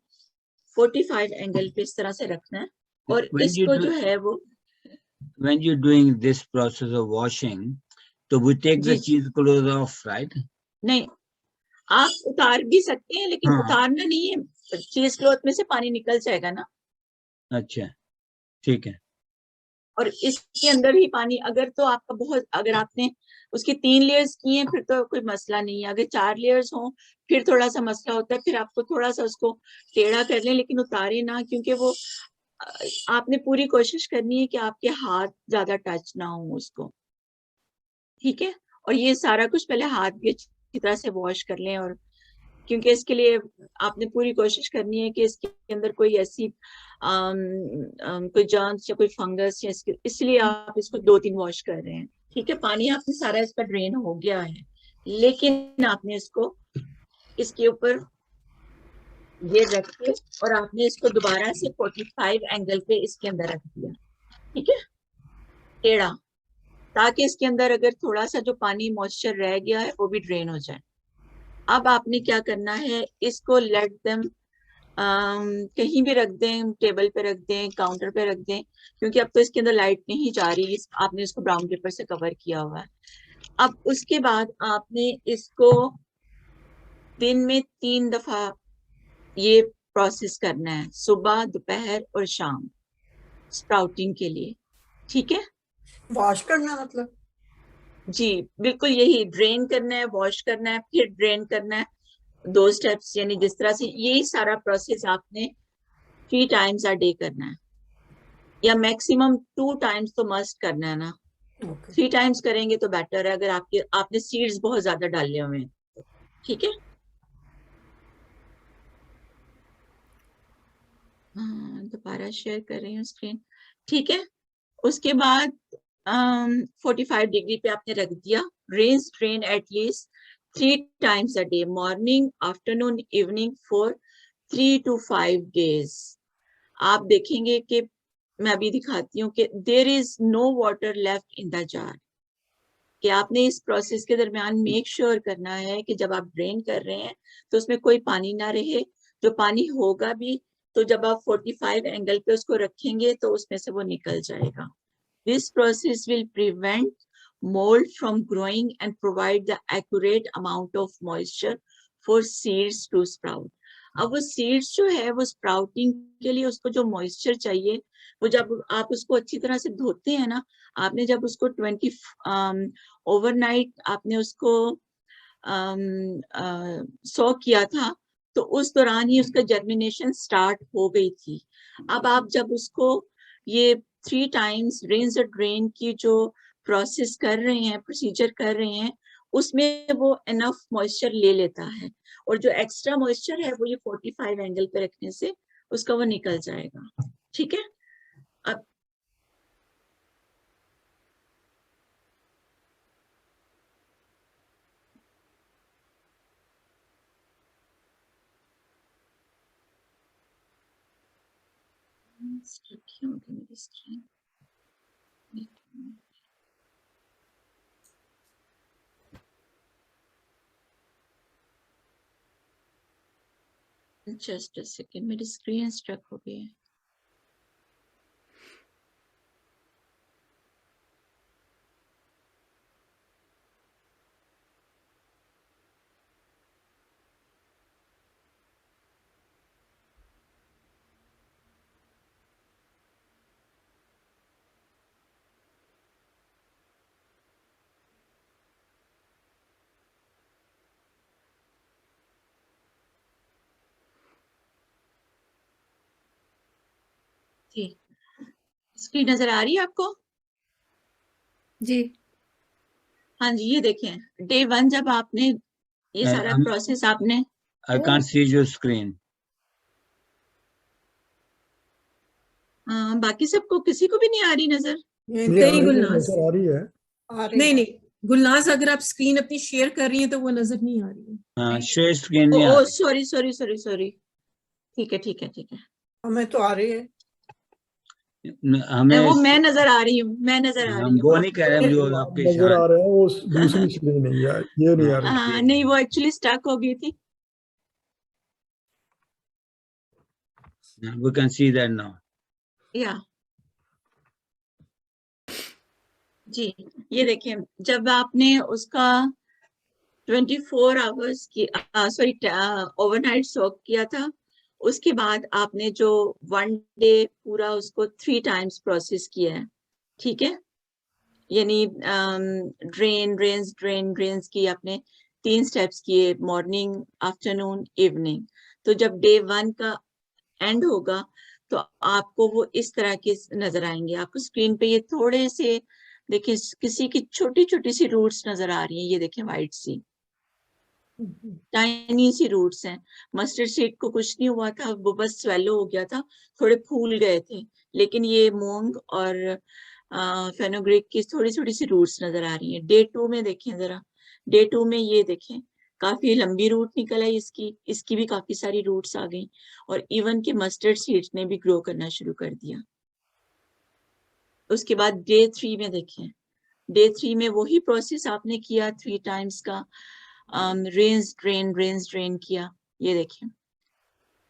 45 एंगल पे इस तरह से रखना है, और इसको जो है वो, when you're doing this process of washing, so we take the cheese cloth off, right? नहीं, आप उतार भी सकते हैं, लेकिन हाँ। उतारना नहीं है, चीज क्लॉथ में से पानी निकल जाएगा ना। अच्छा, ठीक है। और इसके अंदर भी पानी, अगर तो आपका बहुत, अगर आपने उसकी 3 लेयर्स की हैं फिर तो कोई मसला नहीं है। अगर 4 लेयर्स हो फिर थोड़ा सा मसला होता है, फिर आपको थोड़ा सा उसको टेढ़ा कर लें, लेकिन उतारे ना, क्योंकि वो आपने पूरी कोशिश करनी है कि आपके हाथ ज्यादा टच ना हो उसको। ठीक है, और ये सारा कुछ पहले हाथ भी अच्छी तरह से वॉश कर लें, और क्योंकि इसके लिए आपने पूरी कोशिश करनी है कि इसके अंदर कोई ऐसी कोई जर्म्स या कोई फंगस या इसलिए आप इसको 2-3 वॉश कर रहे हैं। ठीक है, पानी आपने सारा इसका ड्रेन हो गया है, लेकिन आपने इसको इसके ऊपर ये रख के और आपने इसको दोबारा से 45 एंगल पे इसके अंदर रख दिया, ठीक है, टेढ़ा, ताकि इसके अंदर अगर थोड़ा सा जो पानी मॉइस्चर रह गया है वो भी ड्रेन हो जाए। अब आपने क्या करना है, इसको लेट देम कहीं भी रख दें, टेबल पे रख दें, काउंटर पे रख दें, क्योंकि अब तो इसके अंदर लाइट नहीं जा रही, आपने इसको ब्राउन पेपर से कवर किया हुआ है। अब उसके बाद आपने इसको दिन में 3 दफा ये प्रोसेस करना है, सुबह, दोपहर और शाम, स्प्राउटिंग के लिए, ठीक है। वॉश करना मतलब? जी बिल्कुल, यही, ड्रेन करना है, वॉश करना है, फिर ड्रेन करना है, 2 स्टेप्स, यानी जिस तरह से यही सारा प्रोसेस आपने 3 टाइम्स अ डे करना है, या मैक्सिमम 2 टाइम्स तो मस्ट करना है ना। 3 टाइम्स करेंगे तो बेटर है, अगर आपने सीड्स बहुत ज्यादा डाले हुए हैं, ठीक है। दोबारा शेयर कर रही हूँ स्क्रीन, ठीक है। उसके बाद 45 डिग्री पे आपने रख दिया। Rinse drain at least 3 times a day, morning, afternoon, evening, for 3 to 5 days। आप देखेंगे कि मैं अभी दिखाती हूँ कि there is no water left in the jar, कि आपने इस प्रोसेस के दरमियान मेक श्योर करना है कि जब आप ड्रेन कर रहे हैं तो उसमें कोई पानी ना रहे, जो पानी होगा भी तो जब आप 45 एंगल पे उसको रखेंगे तो उसमें से वो निकल जाएगा। This process will prevent mold from growing and provide the accurate amount of moisture for seeds to sprout। अब वो सीड्स जो है वो स्प्राउटिंग के लिए उसको जो मॉइस्चर चाहिए, वो जब आप उसको अच्छी तरह से धोते हैं ना, आपने जब उसको 20 ओवरनाइट आपने उसको सो किया था, तो उस दौरान ही उसका जर्मिनेशन स्टार्ट हो गई थी। अब आप जब उसको ये 3 टाइम्स रिंस और ड्रेन की जो प्रोसेस कर रहे हैं, प्रोसीजर कर रहे हैं, उसमें वो इनफ मॉइस्चर ले लेता है, और जो एक्स्ट्रा मॉइस्चर है वो ये 45 एंगल पे रखने से उसका वो निकल जाएगा, ठीक है। अब क्यों होगी मेरी स्क्रीन? जस्ट अ सेकेंड, मेरी स्क्रीन स्ट्रक हो गई है। जी, स्क्रीन नजर आ रही है आपको? जी हाँ जी, ये देखें, डे 1 जब आपने ये सारा प्रोसेस आपने, I can't see your screen. बाकी सबको किसी को भी नहीं आ रही नजर? नहीं गुलनाज, आ रही है। नहीं गुलनाज, अगर आप स्क्रीन अपनी शेयर कर रही हैं तो वो नजर नहीं आ रही है। हाँ, share screen नहीं आ ओ रही। सॉरी, ठीक है। हमें तो आ रही है। हमें वो मैं नजर आ रही हूँ, हम वो नहीं कह रहे जो आपके नजर आ रहा है वो दूसरी स्क्रीन है, ये नहीं आ रही। हाँ नहीं, वो एक्चुअली स्टक हो गई थी। We can see that now. या जी, ये देखें, जब आपने उसका 24 आवर्स की ओवरनाइट सोक किया था, उसके बाद आपने जो 1 डे पूरा उसको 3 टाइम्स प्रोसेस किया है, ठीक है, यानी ड्रेन्स की आपने 3 स्टेप्स किए, मॉर्निंग, आफ्टरनून, इवनिंग। तो जब डे 1 का एंड होगा तो आपको वो इस तरह के नजर आएंगे। आपको स्क्रीन पे ये थोड़े से देखिए, किसी की छोटी छोटी सी रूट्स नजर आ रही हैं, ये देखें, वाइट सी टाइनी सी रूट्स हैं। मस्टर्ड सीड को कुछ नहीं हुआ था, वो बस स्वेलो हो गया था, थोड़े फूल गए थे, लेकिन ये मूंग और फेनोग्रीक की थोड़ी थोड़ी सी रूट्स नजर आ रही हैं। डे 2 में देखें जरा, डे 2 में ये देखें, काफी लंबी रूट निकल आई इसकी भी काफी सारी रूट्स आ गई, और इवन के मस्टर्ड सीड्स ने भी ग्रो करना शुरू कर दिया। उसके बाद डे 3 में देखें, डे 3 में वही प्रोसेस आपने किया 3 टाइम्स का, रेंज ड्रेन किया। ये देखें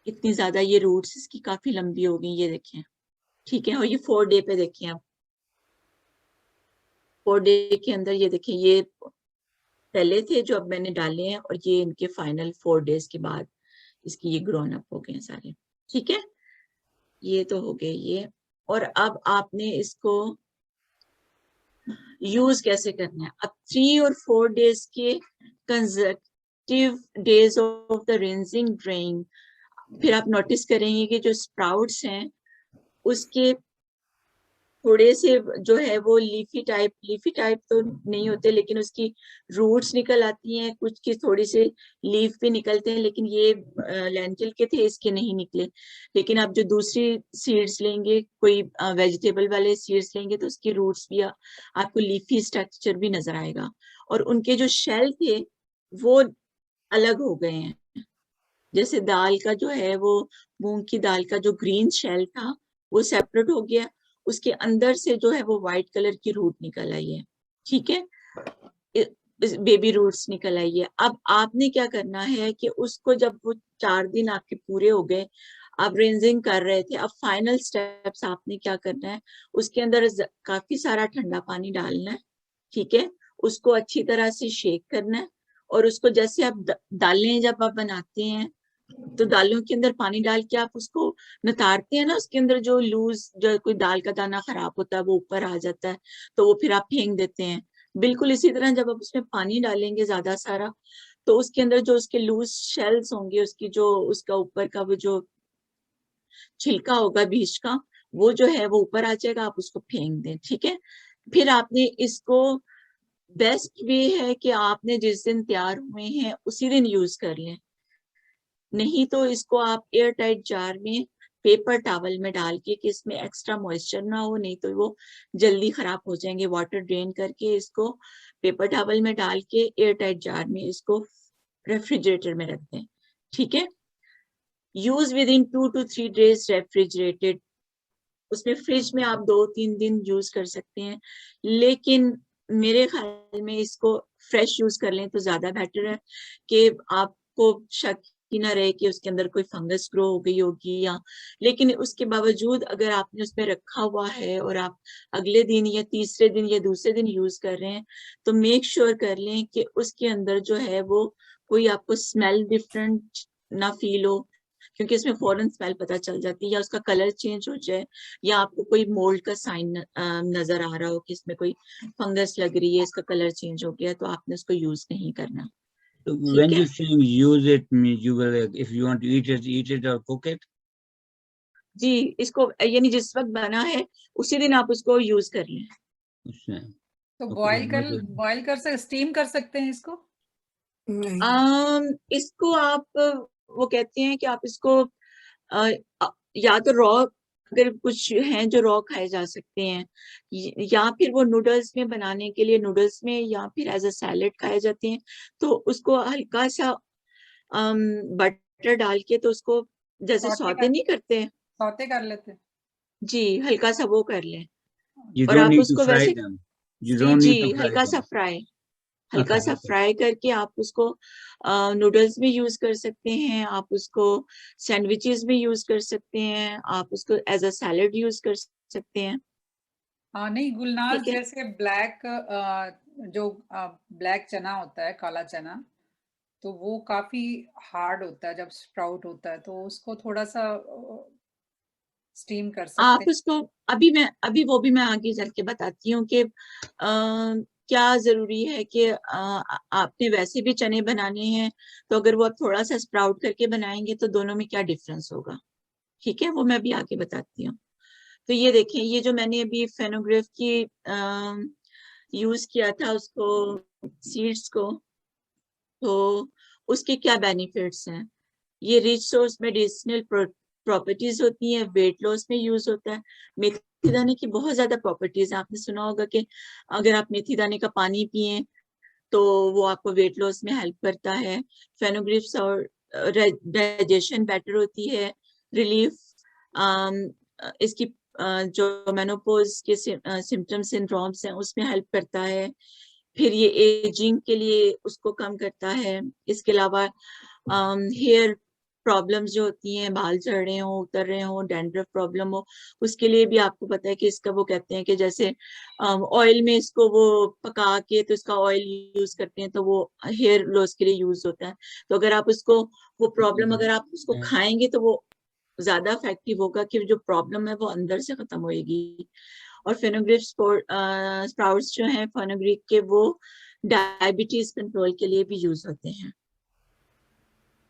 इतनी ज्यादा ये रूट्स इसकी काफी लंबी हो गई, ये देखें, ठीक है। और ये 4 डे पे देखें आप, 4 डे के अंदर ये देखें, ये पहले थे जो अब मैंने डाले हैं, और ये इनके फाइनल 4 डेज के बाद इसकी ये ग्रोन अप हो गए हैं सारे, ठीक है। ये तो हो गए ये। और अब आपने इसको यूज कैसे करना है। अब 3 और 4 डेज के consecutive days of the rinsing drain, फिर आप नोटिस करेंगे कि जो स्प्राउट्स हैं उसके थोड़े से जो है वो लीफी टाइप तो नहीं होते, लेकिन उसकी रूट्स निकल आती हैं, कुछ की थोड़ी से लीफ भी निकलते हैं, लेकिन ये लेंटिल के थे, इसके नहीं निकले। लेकिन आप जो दूसरी सीड्स लेंगे, कोई वेजिटेबल वाले सीड्स लेंगे, तो उसकी रूट्स भी आपको लीफी स्ट्रक्चर भी नजर आएगा, और उनके जो शेल थे वो अलग हो गए हैं। जैसे दाल का जो है वो, मूंग की दाल का जो ग्रीन शेल था वो सेपरेट हो गया, उसके अंदर से जो है वो व्हाइट कलर की रूट निकल आई है, ठीक है, बेबी रूट्स निकल आई है। अब आपने क्या करना है कि उसको जब वो 4 दिन आपके पूरे हो गए, आप रेंजिंग कर रहे थे, अब फाइनल स्टेप्स आपने क्या करना है, उसके अंदर काफी सारा ठंडा पानी डालना है, ठीक है, उसको अच्छी तरह से शेक करना है, और उसको जैसे आप दालें जब आप बनाते हैं तो दालों के अंदर पानी डाल के आप उसको नतारते हैं ना, उसके अंदर जो लूज, जो कोई दाल का दाना खराब होता है वो ऊपर आ जाता है, तो वो फिर आप फेंक देते हैं। बिल्कुल इसी तरह जब आप उसमें पानी डालेंगे ज्यादा सारा, तो उसके अंदर जो उसके लूज शेल्स होंगे, उसकी जो उसका ऊपर का वो जो छिलका होगा बीज का, वो जो है वो ऊपर आ जाएगा, आप उसको फेंक दें, ठीक है। फिर आपने इसको, बेस्ट वे है कि आपने जिस दिन तैयार हुए हैं उसी दिन यूज कर लें, नहीं तो इसको आप एयर टाइट जार में पेपर टॉवल में डाल के, कि इसमें एक्स्ट्रा मॉइस्चर ना हो, नहीं तो वो जल्दी खराब हो जाएंगे। वाटर ड्रेन करके इसको पेपर टॉवल में डाल के एयर टाइट जार में इसको रेफ्रिजरेटर में रख दें, ठीक है। Use with in 2 to 3 days refrigerated, उसमें फ्रिज में आप 2-3 दिन यूज कर सकते हैं, लेकिन मेरे ख्याल में इसको फ्रेश यूज कर लें तो ज्यादा बेटर है, कि आपको शक ही ना रहे कि उसके अंदर कोई फंगस ग्रो हो गई होगी या, लेकिन उसके बावजूद अगर आपने उसमें रखा हुआ है और आप अगले दिन या तीसरे दिन या दूसरे दिन यूज कर रहे हैं, तो मेक श्योर कर लें कि उसके अंदर जो है वो कोई आपको स्मेल डिफरेंट ना फील हो, क्योंकि इसमें फौरन स्मेल पता चल जाती है, या उसका कलर चेंज हो जाए, या आपको कोई मोल्ड का साइन नजर आ रहा हो कि इसमें कोई फंगस लग रही है, इसका कलर चेंज हो गया, तो आपने उसको यूज नहीं करना। So when you say use it, means you will, if you want to eat it or cook it? जी, इसको यानी जिस वक्त बना है उसी दिन आप उसको यूज कर लें। तो Okay, बॉईल कर स्टीम कर सकते हैं इसको? नहीं इसको आप, वो कहते हैं कि आप इसको या तो रॉ, अगर कुछ हैं जो रॉ खाए जा सकते हैं, या फिर वो नूडल्स में बनाने के लिए नूडल्स में, या फिर एज अ सैलेड खाए जाते हैं, तो उसको हल्का सा बटर डाल के, तो उसको जैसे सौते नहीं करते हैं, सौते कर लेते हैं। जी, हल्का सा वो कर लें, You और don't आप need उसको to fry वैसे, them. You don't ji, need to fry हल्का सा them. फ्राई, हल्का Okay, सा okay. फ्राई करके आप उसको नूडल्स में यूज कर सकते हैं, आप उसको सैंडविचेस में यूज कर सकते हैं, आप उसको एज अ सैलेड यूज कर सकते हैं। हाँ नहीं, गुलनाज ठीक है। जैसे ब्लैक चना होता है, काला चना, तो वो काफी हार्ड होता है जब स्प्राउट होता है, तो उसको थोड़ा सा स्टीम कर सकते आप हैं। उसको, अभी वो भी मैं आगे चल के बताती हूँ कि क्या जरूरी है कि आपने वैसे भी चने बनाने हैं, तो अगर वो आप थोड़ा सा स्प्राउट करके बनाएंगे तो दोनों में क्या डिफरेंस होगा, ठीक है, वो मैं भी आगे बताती हूँ। तो ये देखें, ये जो मैंने अभी फेनोग्राफ की यूज किया था उसको, सीड्स को, तो उसके क्या बेनिफिट्स हैं। ये रिच सोर्स मेडिसिनल प्रॉपर्टीज होती हैं, वेट लॉस में यूज होता है। मेथी दाने की बहुत ज्यादा प्रॉपर्टीज है, आपने सुना होगा कि अगर आप मेथी दाने का पानी पिए तो वो आपको वेट लॉस में हेल्प करता है। फेनुग्रीक्स और डाइजेशन बेटर होती है, रिलीफ इसकी जो मेनोपॉज के सिम्टम सिंड्रोम्स हैं उसमें हेल्प करता है। फिर ये एजिंग के लिए उसको कम करता है। इसके अलावा हेयर प्रॉब्लम्स जो होती हैं, बाल झड़ रहे हो, उतर रहे हो, डैंड्रफ प्रॉब्लम हो, उसके लिए भी आपको पता है कि इसका वो कहते हैं कि जैसे ऑयल में इसको वो पका के तो इसका ऑयल यूज करते हैं, तो वो हेयर लॉस के लिए यूज होता है। तो अगर आप उसको वो प्रॉब्लम अगर आप उसको खाएंगे तो वो ज्यादा इफेक्टिव होगा कि जो प्रॉब्लम है वो अंदर से खत्म होएगी। और फेनुग्रीक स्प्राउट्स जो हैं फेनुग्रीक के, वो डायबिटीज कंट्रोल के लिए भी यूज होते हैं।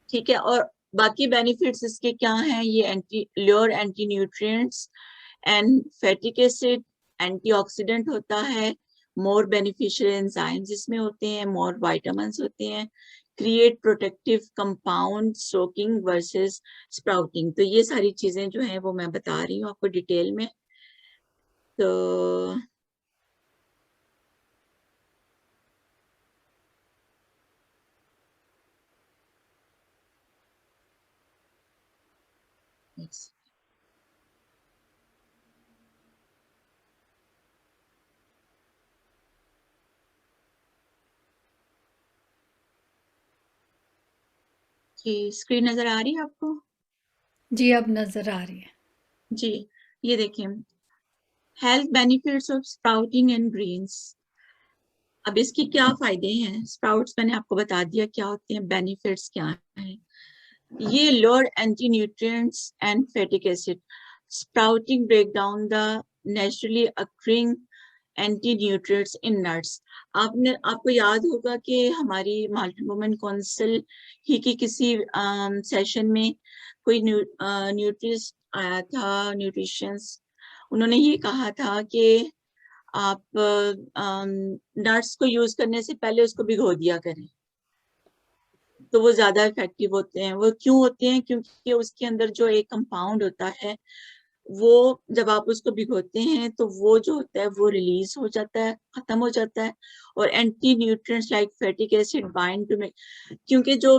ठीक है, और बाकी बेनिफिट्स इसके क्या हैं? ये lower anti nutrients and phytic acid, antioxidant होता है, मोर बेनिफिशियल एंजाइम्स इसमें होते हैं, मोर विटामिन्स होते हैं, create protective compound, soaking versus sprouting. तो ये सारी चीजें जो हैं वो मैं बता रही हूँ आपको डिटेल में। तो जी, स्क्रीन नजर आ रही है आपको? जी अब नजर आ रही है। जी, ये देखिए, health benefits of sprouting and greens. अब इसके क्या फायदे हैं? स्प्राउट्स मैंने आपको बता दिया क्या होते हैं, बेनिफिट्स क्या हैं। ये lower anti nutrients and phytic acid. Sprouting break down the naturally occurring anti nutrients in nuts. आपको याद होगा कि हमारी मल्टी वुमेन काउंसिल ही की किसी सेशन में कोई न्यूट्रिस्ट आया था, न्यूट्रिशंस, उन्होंने ये कहा था कि आप नट्स को यूज करने से पहले उसको भिगो दिया करें, तो वो ज्यादा इफेक्टिव होते हैं। वो क्यों होते हैं? क्योंकि उसके अंदर जो एक कंपाउंड होता है वो जब आप उसको भिगोते हैं तो वो जो होता है वो रिलीज हो जाता है, खत्म हो जाता है, और anti nutrients like phytic acid bind to, क्योंकि जो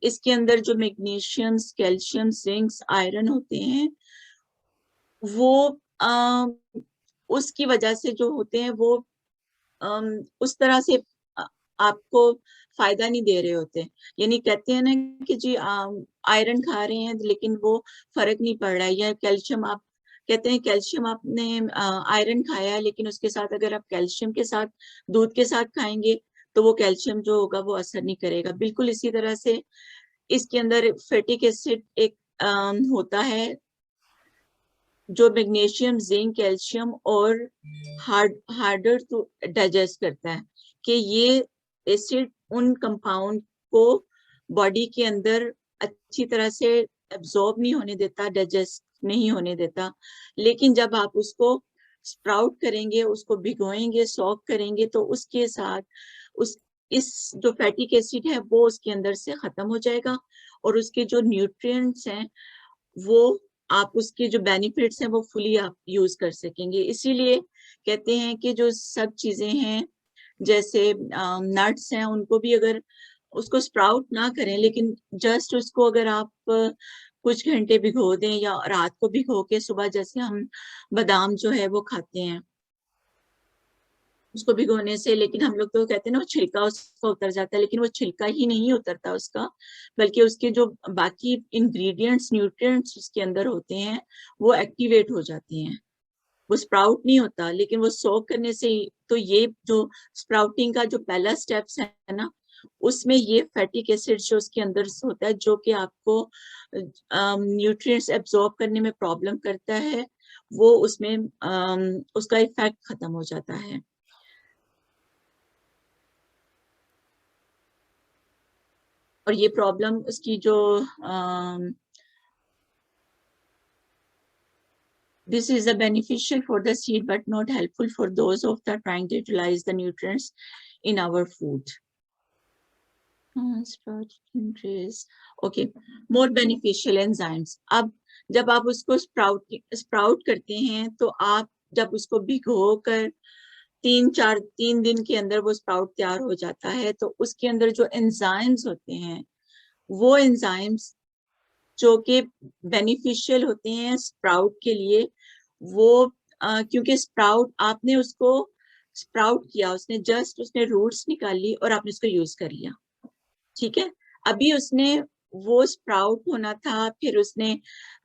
इसके अंदर जो मैग्नीशियम, कैल्शियम, जिंक, आयरन होते हैं वो उसकी वजह से जो होते हैं वो उस तरह से आपको फायदा नहीं दे रहे होते। यानी कहते हैं ना कि जी आयरन खा रहे हैं लेकिन वो फर्क नहीं पड़ रहा है, या कैल्शियम, आप कहते हैं कैल्शियम आपने आयरन खाया है लेकिन उसके साथ अगर आप कैल्शियम के साथ दूध के साथ खाएंगे तो वो कैल्शियम जो होगा वो असर नहीं करेगा। बिल्कुल इसी तरह से इसके अंदर फैटिक एसिड एक होता है जो मैग्नीशियम, जिंक, कैल्शियम और हार्डर टू डाइजेस्ट करता है, कि ये एसिड उन कंपाउंड को बॉडी के अंदर अच्छी तरह से एब्जॉर्ब नहीं होने देता, डाइजेस्ट नहीं होने देता। लेकिन जब आप उसको स्प्राउट करेंगे, उसको भिगोएंगे, सॉक करेंगे, तो उसके साथ इस जो फैटिक एसिड है वो उसके अंदर से खत्म हो जाएगा, और उसके जो न्यूट्रिएंट्स हैं वो आप उसके जो बेनिफिट्स हैं वो फुली आप यूज कर सकेंगे। इसीलिए कहते हैं कि जो सब चीजें हैं जैसे नट्स हैं उनको भी अगर उसको स्प्राउट ना करें लेकिन जस्ट उसको अगर आप कुछ घंटे भिगो दें या रात को भिगो के सुबह, जैसे हम बादाम जो है वो खाते हैं उसको भिगोने से, लेकिन हम लोग तो कहते हैं ना वो छिलका उसका उतर जाता है, लेकिन वो छिलका ही नहीं उतरता उसका, बल्कि उसके जो बाकी इंग्रेडिएंट्स, न्यूट्रिएंट्स उसके अंदर होते हैं वो एक्टिवेट हो जाते हैं। वो स्प्राउट नहीं होता, लेकिन वो सोक करने से ही। तो ये जो स्प्राउटिंग का जो पहला स्टेप्स है ना, उसमें ये फैटिक एसिड जो उसके अंदर होता है जो कि आपको न्यूट्रिएंट्स एब्जॉर्ब करने में प्रॉब्लम करता है, वो उसमें उसका इफेक्ट खत्म हो जाता है। और ये प्रॉब्लम उसकी जो this is a beneficial for the seed but not helpful for those of the trying to utilize the nutrients in our food. Okay, more beneficial enzymes. अब जब आप उसको स्प्राउट करते हैं तो आप जब उसको भिगो कर 3 दिन के अंदर वो स्प्राउट तैयार हो जाता है। तो उसके अंदर जो एंजाइम्स होते हैं, वो एंजाइम्स जो कि बेनिफिशियल होते हैं स्प्राउट के लिए, वो क्योंकि स्प्राउट आपने उसको स्प्राउट किया, उसने रूट्स निकाली और आपने उसको यूज कर लिया, ठीक है। अभी उसने वो स्प्राउट होना था, फिर उसने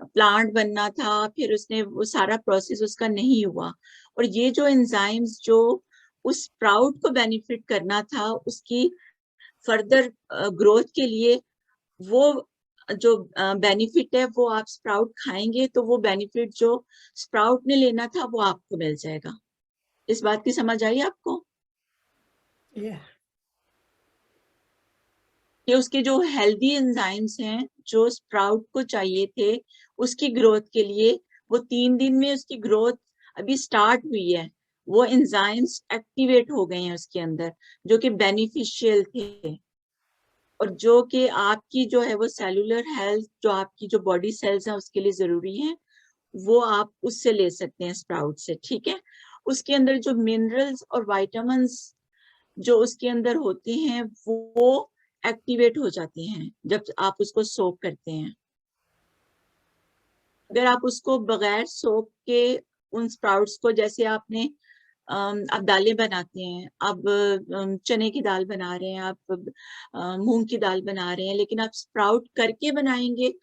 प्लांट बनना था, फिर उसने वो सारा प्रोसेस उसका नहीं हुआ। और ये जो एंजाइम्स जो उस स्प्राउट को बेनिफिट करना था, उसकी फर्दर ग्रोथ के लिए, वो जो बेनिफिट है वो आप स्प्राउट खाएंगे तो वो बेनिफिट जो स्प्राउट ने लेना था वो आपको मिल जाएगा। इस बात की समझ आई आपको कि उसके जो हेल्दी एंजाइम्स हैं जो स्प्राउट को चाहिए थे उसकी ग्रोथ के लिए, वो 3 दिन में उसकी ग्रोथ अभी स्टार्ट हुई है, वो एंजाइम्स एक्टिवेट हो गए हैं उसके अंदर जो कि बेनिफिशियल थे, और जो कि आपकी जो है वो सेलुलर हेल्थ, जो आपकी जो बॉडी सेल्स हैं उसके लिए जरूरी है, वो आप उससे ले सकते हैं स्प्राउट से, ठीक है। उसके अंदर जो मिनरल्स और विटामिन्स जो उसके अंदर होते हैं वो एक्टिवेट हो जाते हैं जब आप उसको सोक करते हैं। अगर आप उसको बगैर सोक के उन स्प्राउट्स को, जैसे आपने आप दालें बनाते हैं, आप चने की दाल बना रहे हैं, आप मूंग की दाल बना रहे हैं, लेकिन आप स्प्राउट करके बनाएंगे,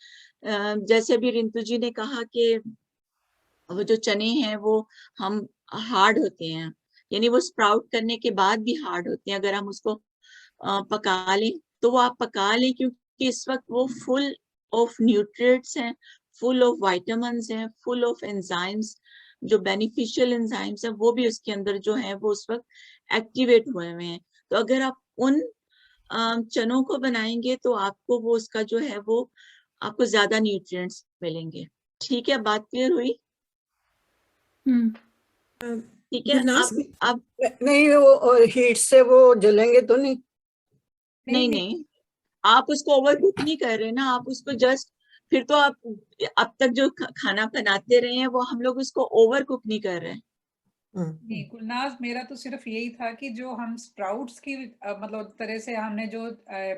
जैसे अभी रिंतु जी ने कहा कि वो जो चने हैं वो हम हार्ड होते हैं, यानी वो स्प्राउट करने के बाद भी हार्ड होते हैं। अगर हम उसको पका लें तो वो आप पका लें, क्योंकि इस वक्त वो फुल ऑफ न्यूट्रिएंट्स हैं, फुल ऑफ विटामिन्स हैं, फुल ऑफ एंजाइम्स, जो बेनिफिशियल एंजाइम्स हैं वो भी उसके अंदर जो है वो उस वक्त एक्टिवेट हुए हुए हैं। तो अगर आप उन चनों को बनाएंगे तो आपको वो उसका जो है वो आपको ज्यादा न्यूट्रिएंट्स मिलेंगे, ठीक है। बात क्लियर हुई? ठीक है। अब नहीं, वो हीट से वो जलेंगे तो नहीं? नहीं, आप उसको ओवर कुक नहीं कर रहे ना, आप उसको जस्ट, फिर तो आप अब तक जो खाना बनाते रहे हैं वो हम लोग उसको ओवर कुक नहीं कर रहे हैं। नहीं गुलनाज, मेरा तो सिर्फ यही था कि जो हम स्प्राउट्स की मतलब तरह से हमने जो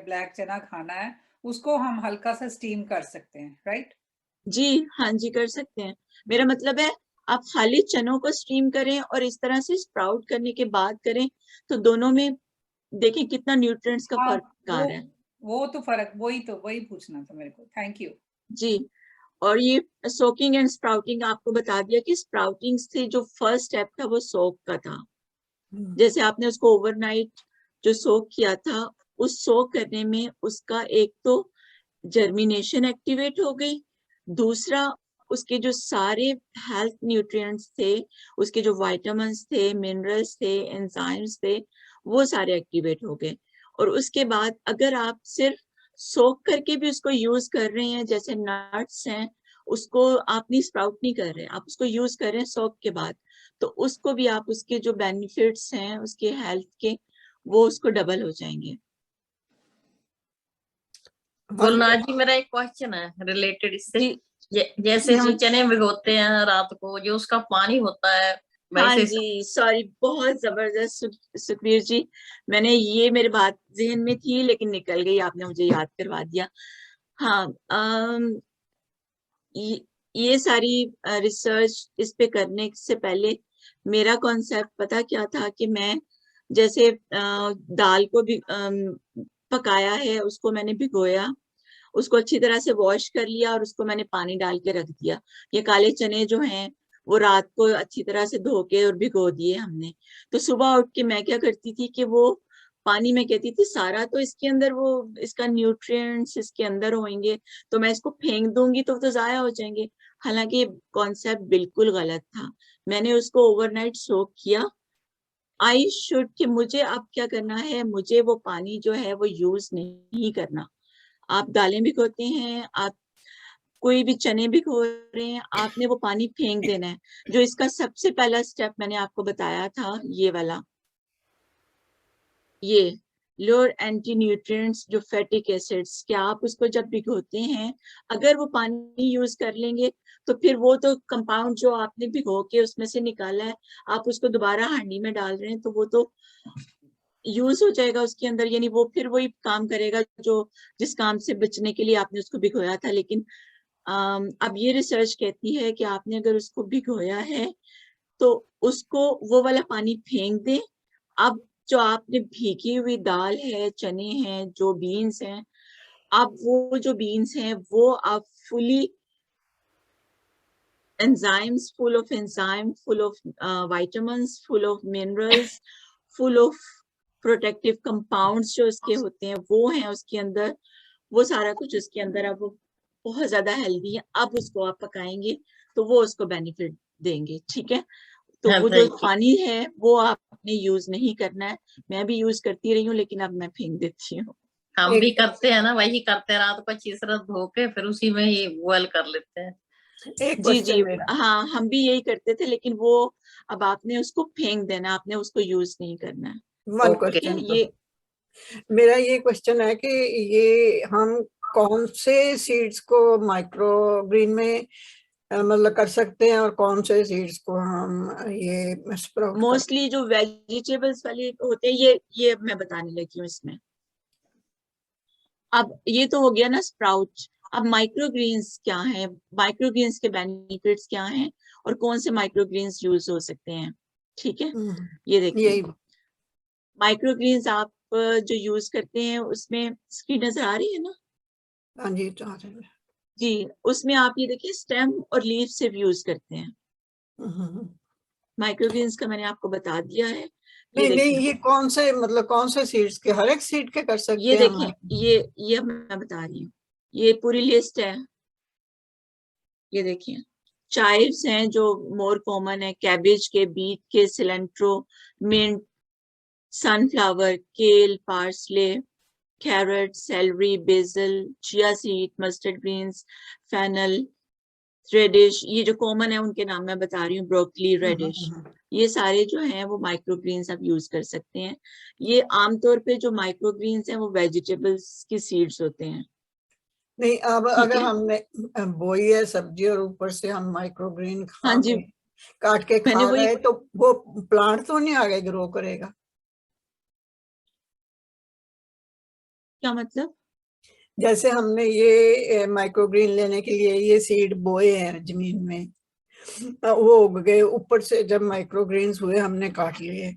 ब्लैक चना खाना है उसको हम हल्का सा स्टीम कर सकते हैं, राइट? जी हाँ जी, कर सकते हैं। मेरा मतलब है आप खाली चनों को स्टीम करें और इस तरह से स्प्राउट करने के बाद करें, तो दोनों में देखें कितना न्यूट्रिएंट्स का हाँ, फर्क आ रहा है। वो तो फर्क, वही पूछना था मेरे को। थैंक यू जी। और ये सोकिंग एंड स्प्राउटिंग आपको बता दिया कि स्प्राउटिंग से जो फर्स्ट स्टेप था वो सोक का था। जैसे आपने उसको ओवरनाइट जो सोक किया था, उस सोक करने में उसका एक तो जर्मिनेशन एक्टिवेट हो गई, दूसरा उसके जो सारे हेल्थ न्यूट्रिएंट्स थे, उसके जो विटामिन्स थे, मिनरल्स थे, एंजाइम्स थे, वो सारे एक्टिवेट हो गए। और उसके बाद अगर आप सिर्फ सोक करके भी उसको यूज कर रहे हैं, जैसे नट्स हैं, उसको आप नहीं स्प्राउट नहीं कर रहे हैं, आप उसको यूज कर रहे हैं सोक के बाद, तो उसको भी आप उसके जो बेनिफिट्स हैं उसके हेल्थ के, वो उसको डबल हो जाएंगे। गुलनाज जी, मेरा एक क्वेश्चन है रिलेटेड इससे। जैसे हम चने भिगोते हैं रात को, जो उसका पानी होता है हाँ जी, सॉरी, बहुत जबरदस्त सुखबीर जी, मैंने ये मेरे बात जहन में थी लेकिन निकल गई, आपने मुझे याद करवा दिया। हाँ, ये सारी रिसर्च इस पे करने से पहले मेरा कॉन्सेप्ट पता क्या था कि मैं जैसे दाल को भी पकाया है, उसको मैंने भिगोया, उसको अच्छी तरह से वॉश कर लिया और उसको मैंने पानी डाल के रख दिया। ये काले चने जो हैं वो रात को अच्छी तरह से धो के और भिगो दिए हमने। तो सुबह उठ के मैं क्या करती थी कि वो पानी में कहती थी सारा तो इसके अंदर वो इसका न्यूट्रिएंट्स इसके अंदर होंगे, तो मैं इसको फेंक दूंगी तो जाया हो जाएंगे। हालांकि ये कॉन्सेप्ट बिल्कुल गलत था। मैंने उसको ओवरनाइट सोक किया। आई शुड कि मुझे अब क्या करना है, मुझे वो पानी जो है वो यूज नहीं करना। आप दालें भिगोते हैं, आप कोई भी चने भिगो रहे हैं, आपने वो पानी फेंक देना है। जो इसका सबसे पहला स्टेप मैंने आपको बताया था, ये वाला, ये लोअर एंटी न्यूट्रिएंट्स जो फैटिक एसिड्स, क्या आप उसको जब भिगोते हैं, अगर वो पानी यूज कर लेंगे तो फिर वो तो कंपाउंड जो आपने भिगो के उसमें से निकाला है, आप उसको दोबारा हांडी में डाल रहे हैं, तो वो तो यूज हो जाएगा उसके अंदर, यानी वो फिर वही काम करेगा जो जिस काम से बचने के लिए आपने उसको भिगोया था। लेकिन अब ये रिसर्च कहती है कि आपने अगर उसको भिगोया है तो उसको वो वाला पानी फेंक दें। अब जो आपने भीगी हुई दाल है, चने हैं, जो बीन्स हैं, अब वो जो बीन्स हैं वो आप fully enzymes, full of enzyme, full of vitamins, full of minerals, full of protective compounds जो उसके होते हैं वो हैं उसके अंदर, वो सारा कुछ उसके अंदर, अब वो बहुत ज्यादा हेल्दी है। अब उसको आप पकाएंगे तो वो उसको बेनिफिट देंगे, ठीक है। तो हाँ, वो जो thank you. पानी है वो आपने यूज नहीं करना है। मैं भी यूज करती रही हूँ लेकिन अब मैं फेंक देती हूँ। हम भी करते हैं ना, वही करते हैं, रात को अच्छी तरह धो के फिर उसी में ही बॉयल कर लेते हैं। एक जी जी, क्वेश्चन मेरा, हाँ हम भी यही करते थे, लेकिन वो अब आपने उसको फेंक देना, आपने उसको यूज नहीं करना है। One okay. क्वेश्चन ये मेरा ये क्वेश्चन है कि ये हम कौन से सीड्स को माइक्रो ग्रीन में मतलब कर सकते हैं और कौन से सीड्स को हम ये स्प्राउट कर, मोस्टली जो वेजिटेबल्स वाले होते हैं ये मैं बताने लगी हूँ इसमें। अब ये तो हो गया ना स्प्राउट। अब माइक्रोग्रीन्स क्या है, माइक्रोग्रीन्स के बेनिफिट्स क्या हैं और कौन से माइक्रोग्रीन्स यूज हो सकते हैं, ठीक है। ये देखिए यही माइक्रोग्रीन्स आप जो यूज करते हैं उसमें स्क्रीन नजर आ रही है ना? हाँ जी चाह रहे हैं। जी, उसमें आप ये देखिए स्टेम और लीफ से भी यूज करते हैं। माइक्रोग्रीन्स का मैंने आपको बता दिया है। नहीं नहीं, देखिए ये कौन से मतलब कौन से सीड्स के, हर एक सीड के कर सकते ये हैं देखिए हम? ये मैं बता रही हूँ, ये पूरी लिस्ट है। ये देखिए चाइव्स हैं जो मोर कॉमन है, कैबेज के, बीट के, cilantro, mint, sunflower, kale, parsley, carrot, celery, basil, chia seed, mustard greens, fennel, radish, ये जो कॉमन है उनके नाम मैं बता रही हूँ, ब्रोकली, रेडिश, ये सारे जो हैं वो माइक्रोग्रीन्स आप यूज कर सकते हैं। ये आमतौर पे जो माइक्रोग्रीन्स हैं वो वेजिटेबल्स की सीड्स होते हैं। नहीं, अब ठीक अगर है, हमने बोई है सब्जी और ऊपर से हम माइक्रोग्रीन हाँ जी, काट के मैंने खा वही रहे तो वो प्लांट तो नहीं आगे ग्रो करेगा? क्या मतलब? जैसे हमने ये माइक्रोग्रीन लेने के लिए ये सीड बोए हैं जमीन में, वो उग गए, ऊपर से जब माइक्रोग्रीन्स हुए हमने काट लिए,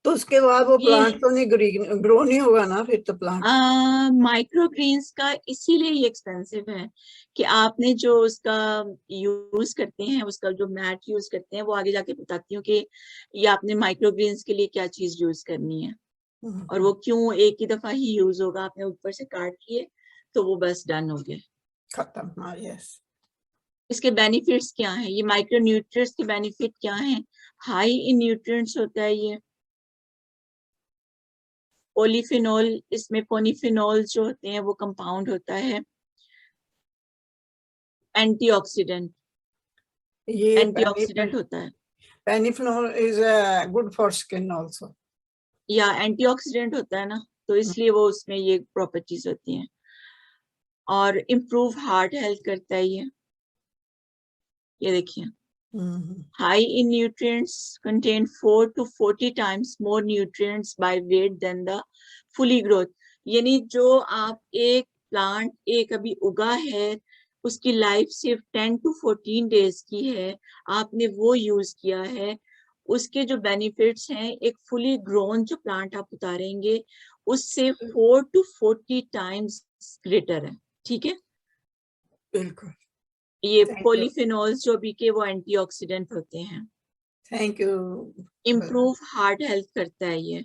तो उसके बाद वो प्लांट तो नहीं ग्रो नहीं होगा ना फिर तो प्लांट? माइक्रोग्रीन्स का इसीलिए ये एक्सपेंसिव है कि आपने जो उसका यूज करते हैं, उसका जो मैट यूज करते हैं, वो आगे जाके बताती हूँ कि ये आपने माइक्रोग्रीन्स के लिए क्या चीज यूज करनी है और वो क्यों एक ही दफा ही यूज होगा। आपने ऊपर से काट लिए तो वो बस डन हो गया, खत्म। हाँ यस। इसके बेनिफिट्स क्या हैं, ये माइक्रो न्यूट्रिएंट्स के बेनिफिट क्या हैं? हाई इन न्यूट्रिएंट्स होता है ये। पॉलीफिनॉल, इसमें पॉलीफिनॉल जो होते हैं वो कंपाउंड होता है। एंटीऑक्सीडेंट, ये एंटीऑक्सीडेंट होता है, पेनिफ्लोर is good for skin also, या एंटीऑक्सीडेंट होता है ना, तो इसलिए वो उसमें ये प्रॉपर्टीज होती हैं। और इम्प्रूव हार्ट हेल्थ करता है ये देखिए high in nutrients, contain 4 to 40 times more nutrients by weight than the fully growth। यानी जो आप एक प्लांट एक अभी उगा है उसकी लाइफ सिर्फ 10 to 14 डेज की है, आपने वो यूज किया है, उसके जो बेनिफिट्स हैं एक फुली ग्रोन जो प्लांट आप उतारेंगे उससे 4 to 40 टाइम्स ग्रेटर है, ठीक है। बिल्कुल। ये Thank you. पॉलीफिनॉल्स जो भी के वो एंटीऑक्सीडेंट होते हैं। Thank you. Improve heart health करता है ये,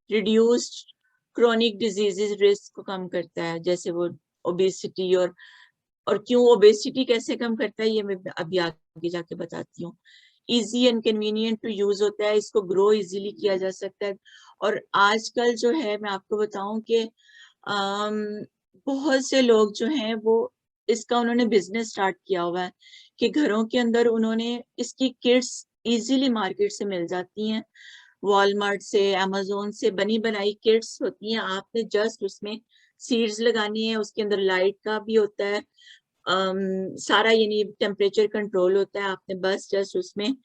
रिड्यूस्ड क्रोनिक डिजीजेस रिस्क को कम करता है, जैसे वो ओबेसिटी और क्यों ओबेसिटी कैसे कम करता है ये मैं अभी आगे जाके बताती हूँ। Easy and convenient to use होता है, इसको ग्रो इजीली किया जा सकता है। और आजकल जो है मैं आपको बताऊं कि बहुत से लोग जो हैं वो इसका उन्होंने बिजनेस स्टार्ट किया हुआ है कि घरों के अंदर उन्होंने इसकी किट्स इजीली मार्केट से मिल जाती हैं, वॉलमार्ट से, अमेज़न से बनी बनाई किट्स होती हैं। आपने जस्ट उसमें सीड्स लगानी है, उसके अंदर लाइट का भी होता है, सारा यानी टेम्परेचर कंट्रोल होता है। आपने बस जस्ट उसमें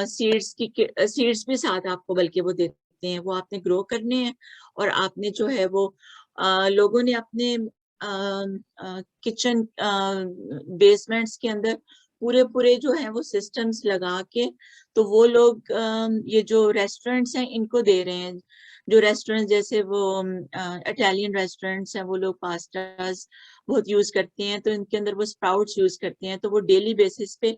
सीड्स भी साथ आपको बल्कि वो देते हैं, वो आपने ग्रो करने हैं। और आपने जो है वो लोगों ने अपने किचन बेसमेंट्स के अंदर पूरे जो है वो सिस्टम्स लगा के, तो वो लोग ये जो रेस्टोरेंट्स हैं इनको दे रहे हैं। जो रेस्टोरेंट जैसे वो इटालियन रेस्टोरेंट्स हैं, वो लोग पास्तास बहुत यूज करते हैं, तो इनके अंदर वो स्प्राउट्स यूज करते हैं, तो वो डेली बेसिस पे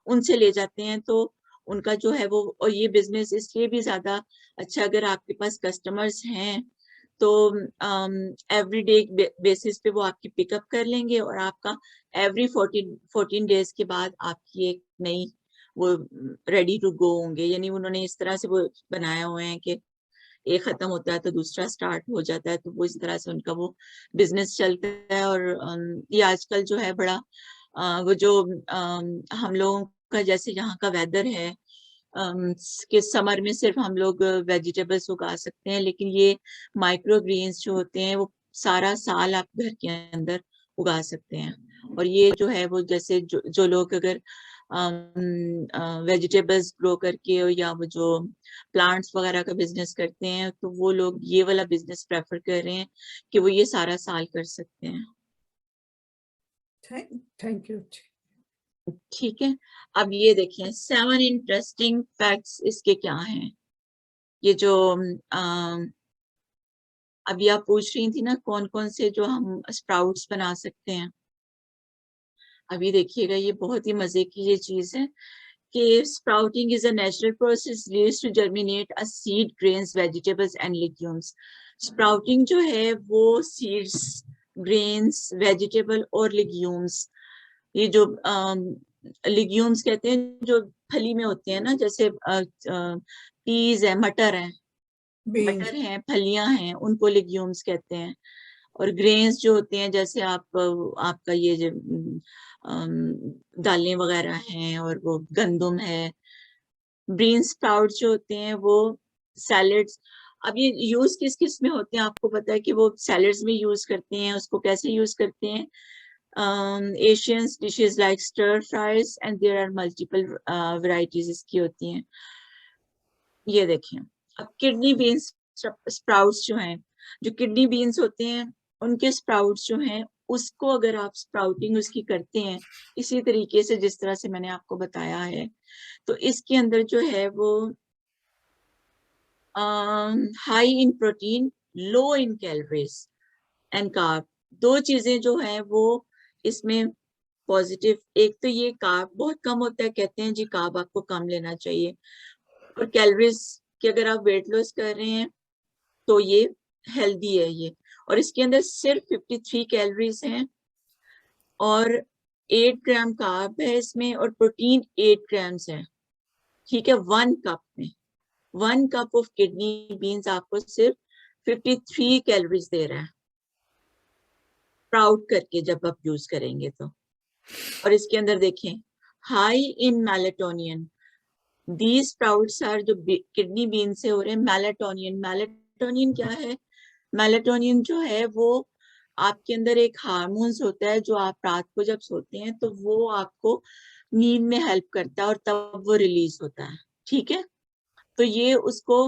उनसे ले जाते हैं। तो उनका जो है वो, और ये बिजनेस इसलिए भी ज्यादा अच्छा, अगर आपके पास कस्टमर्स हैं तो एवरीडे बेसिस पे वो आपकी पिकअप कर लेंगे, और आपका एवरी 14 डेज के बाद आपकी एक नई वो रेडी टू गो होंगे। यानी उन्होंने इस तरह से वो बनाया हुए हैं कि एक खत्म होता है तो दूसरा स्टार्ट हो जाता है, तो वो इस तरह से उनका वो बिजनेस चलता है। और ये आजकल जो है बड़ा वो जो हम लोगों का जैसे यहाँ का वेदर है कि समर में सिर्फ हम लोग वेजिटेबल्स उगा सकते हैं, लेकिन ये माइक्रो ग्रीन्स जो होते हैं वो सारा साल आप घर के अंदर उगा सकते हैं। और ये जो है वो जैसे जो लोग अगर वेजिटेबल्स ग्रो करके या वो जो प्लांट्स वगैरह का बिजनेस करते हैं, तो वो लोग ये वाला बिजनेस प्रेफर कर रहे हैं कि वो ये सारा साल कर सकते हैं। Thank you. ठीक है, अब ये देखिए 7 इंटरेस्टिंग फैक्ट्स इसके क्या हैं। ये जो अभी आप पूछ रही थी ना कौन कौन से जो हम स्प्राउट्स बना सकते हैं, अभी देखिएगा ये बहुत ही मजे की ये चीज है कि sprouting is a natural process used to germinate a seed, grains, vegetables and legumes. Sprouting जो है वो सीड्स, ग्रेन्स, वेजिटेबल और लेग्यूम्स, ये जो लेग्यूम्स कहते हैं जो फली में होते हैं ना, जैसे पीज है, मटर हैं, फलियां हैं, उनको लेग्यूम्स कहते हैं। और ग्रेन्स जो होते हैं जैसे आपका ये जो दालें वगैरह हैं, और वो गंदम है। बीन स्प्राउट जो होते हैं वो सैलेड्स। अब ये यूज किस किस में होते हैं आपको पता है कि वो सैलेड्स में यूज करते हैं। उसको कैसे यूज करते हैं? Asian dishes like stir fries, and there are multiple varieties इसकी होती हैं। ये देखें, अब किडनी बीन्स स्प्राउट्स जो हैं, जो किडनी बीन्स होते हैं उनके स्प्राउट्स जो हैं, उसको अगर आप स्प्राउटिंग उसकी करते हैं इसी तरीके से जिस तरह से मैंने आपको बताया है, तो इसके अंदर जो है वो high in protein, low in calories and carb, दो चीजें जो है वो इसमें पॉजिटिव। एक तो ये कार्ब बहुत कम होता है, कहते हैं जी कार्ब आपको कम लेना चाहिए। और कैलोरीज कि अगर आप वेट लॉस कर रहे हैं तो ये हेल्दी है ये। और इसके अंदर सिर्फ 53 कैलोरीज हैं और 8 ग्राम कार्ब है इसमें, और प्रोटीन 8 ग्राम्स है। ठीक है, 1 कप में 1 कप ऑफ किडनी बीन्स आपको सिर्फ 53 कैलोरीज दे रहा है स्प्राउट करके जब आप यूज करेंगे तो। और इसके अंदर देखें high in melatonin, these sprouts are जो किडनी बीन से हो रहे हैं मेलेटोनियन। मेलेटोनियन क्या है? मेलेटोनियन जो है वो आपके अंदर एक हार्मोन्स होता है जो आप रात को जब सोते हैं तो वो आपको नींद में हेल्प करता है और तब वो रिलीज होता है। ठीक है, तो ये उसको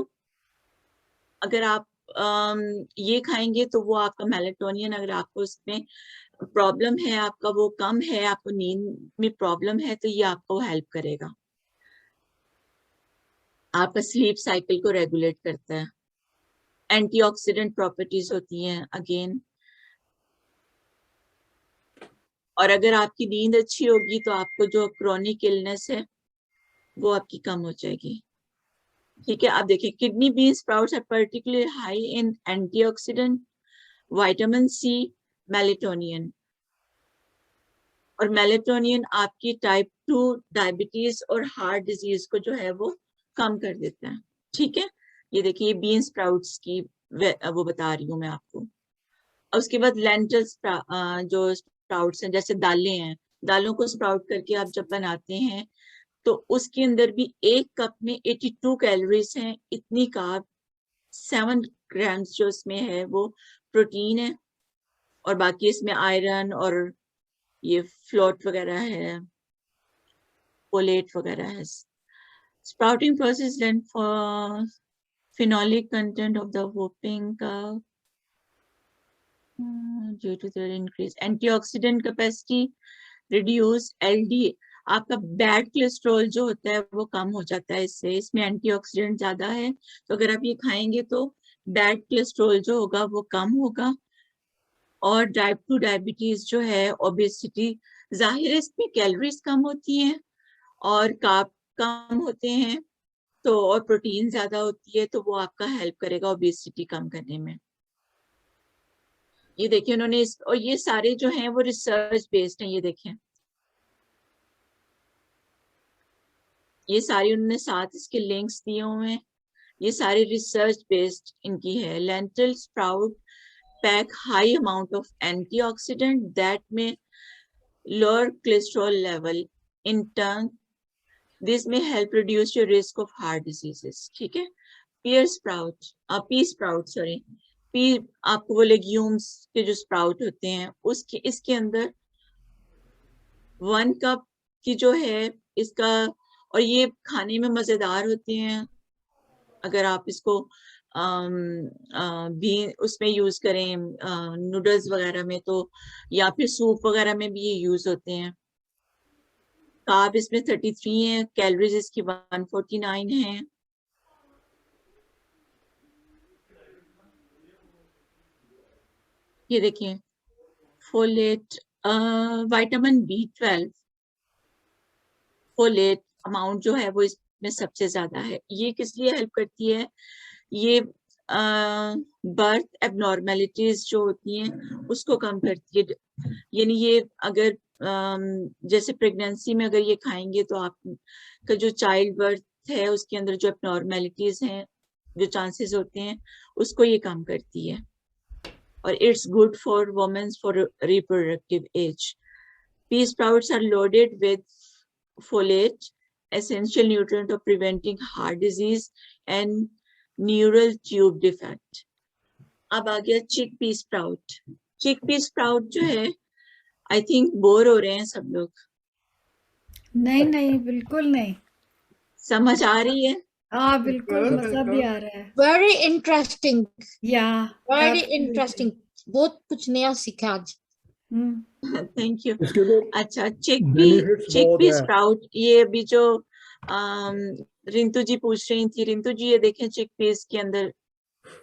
अगर आप ये खाएंगे तो वो आपका मेलेटोनियन, अगर आपको उसमें प्रॉब्लम है, आपका वो कम है, आपको नींद में प्रॉब्लम है, तो ये आपको हेल्प करेगा। आपका स्लीप साइकिल को रेगुलेट करता है। एंटीऑक्सीडेंट प्रॉपर्टीज होती हैं अगेन। और अगर आपकी नींद अच्छी होगी तो आपको जो क्रोनिक इलनेस है वो आपकी कम हो जाएगी। ठीक है, आप देखिए kidney bean sprouts are particularly high in antioxidant, vitamin C, melatonin. और मेलेटोनियन आपकी टाइप 2 डायबिटीज और हार्ट डिजीज को जो है वो कम कर देता है। ठीक है, ये देखिए बीन स्प्राउट्स की वो बता रही हूँ मैं आपको। और उसके बाद लेंटिल्स जो स्प्राउट्स हैं, जैसे दालें हैं, दालों को स्प्राउट करके आप जब बनाते हैं तो उसके अंदर भी एक कप में 82 कैलोरीज हैं, इतनी कार्ब, 7 ग्राम्स जो इसमें है वो प्रोटीन है, और बाकी इसमें आयरन और ये फ्लोट वगैरह है, फोलेट वगैरह है. Sprouting process lent for phenolic content of the whooping cow due to their increase. Antioxidant capacity reduce LDL. आपका बैड कोलेस्ट्रॉल जो होता है वो कम हो जाता है इससे. इसमें एंटीऑक्सीडेंट ज्यादा है, तो अगर आप ये खाएंगे तो बैड कोलेस्ट्रॉल जो होगा वो कम होगा. और टाइप 2 डायबिटीज जो है, ओबेसिटी, जाहिर है इसमें कैलोरीज कम होती हैं और कार्ब कम होते हैं, तो और प्रोटीन ज्यादा होती है, तो वो आपका हेल्प करेगा ओबेसिटी कम करने में. ये देखिए उन्होंने और ये सारे जो हैं वो रिसर्च बेस्ड हैं. ये देखें, ये सारी उन्होंने साथ इसके लिंक्स दिए हुए हैं. ये सारी रिसर्च बेस्ड इनकी है. Lentil sprout pack high amount of antioxidant that में lower cholesterol level, in turn this may help reduce your risk of heart diseases. ठीक है. पी स्प्राउट सॉरी, पी आपको वो लेग्यूम्स के जो स्प्राउट होते हैं उसके, इसके अंदर 1 कप की जो है इसका, और ये खाने में मजेदार होते हैं अगर आप इसको भी उसमें यूज करें, नूडल्स वगैरह में, तो या फिर सूप वगैरह में भी ये यूज होते हैं. कार्ब इसमें 33 है, कैलोरीज इसकी 149 है. ये देखिए folate, vitamin B12, folate amount जो है वो इसमें सबसे ज्यादा है. ये किस लिए हेल्प करती है? ये बर्थ एबनॉर्मेलिटीज जो होती हैं उसको कम करती है. यानी ये अगर जैसे प्रेगनेंसी में अगर ये खाएंगे तो आपका जो चाइल्ड बर्थ है उसके अंदर जो एबनॉर्मेलिटीज हैं, जो चांसेस होते हैं, उसको ये कम करती है. और it's good for womens for reproductive age. Pea sprouts are loaded with folate, essential nutrient of preventing heart disease and neural tube defect. अब आ गया चिकपी स्प्राउट. चिकपी स्प्राउट जो है, आई थिंक बोर हो रहे हैं सब लोग. नहीं बिल्कुल नहीं, समझ आ रही है? हाँ बिल्कुल, मजा भी आ रहा है. वेरी इंटरेस्टिंग, या वेरी इंटरेस्टिंग, बहुत कुछ नया सीखा आज. Thank you. इसके तो अच्छा, benefits बहुत चिकपी है. स्प्राउट, ये अभी जो रिंतु जी पूछ रही थी, रिंतु जी ये देखें चिकपीस के अंदर,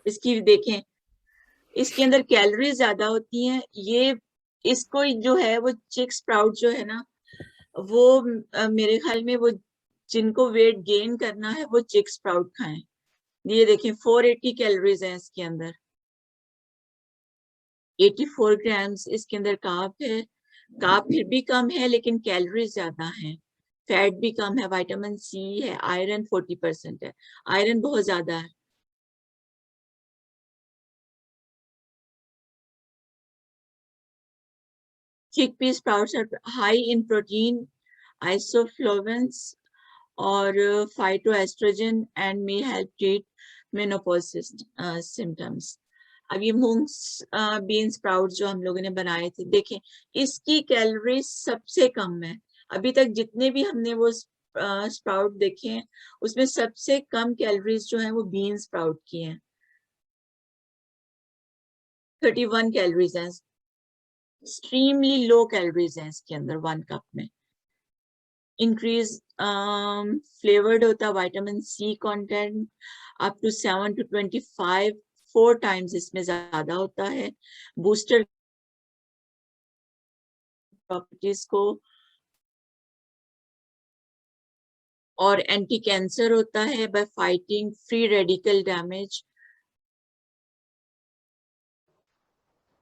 इसकी देखें, इसके अंदर कैलोरीज ज्यादा होती हैं. ये इसको जो है वो चिक स्प्राउट जो है ना, वो मेरे ख्याल में वो जिनको वेट गेन करना है वो चिक स्प्राउट खाएं. ये देखें 480 कैलोरीज हैं इसके अंदर, 84 ग्राम्स इसके अंदर कार्ब है. कार्ब फिर भी कम है लेकिन कैलोरीज ज्यादा हैं. फैट भी कम है, विटामिन सी है, आयरन 40% है, आयरन बहुत ज्यादा है. Chickpea sprouts are high in protein, isoflavones और phytoestrogen and may help treat menopause symptoms. अब ये मूंग बीन स्प्राउट जो हम लोगों ने बनाए थे, देखें इसकी कैलोरीज सबसे कम है. अभी तक जितने भी हमने वो स्प्राउट देखे हैं उसमें सबसे कम कैलोरीज जो है वो बीन स्प्राउट की हैं. 31 कैलोरीज हैं, एक्सट्रीमली लो कैलोरीज हैं इसके अंदर 1 कप में. इंक्रीज फ्लेवर्ड होता है, vitamin C content up to 7 to 25, 4 times इसमें ज्यादा होता है. बूस्टर प्रॉपर्टीज को, और एंटी कैंसर होता है bye fighting free radical damage.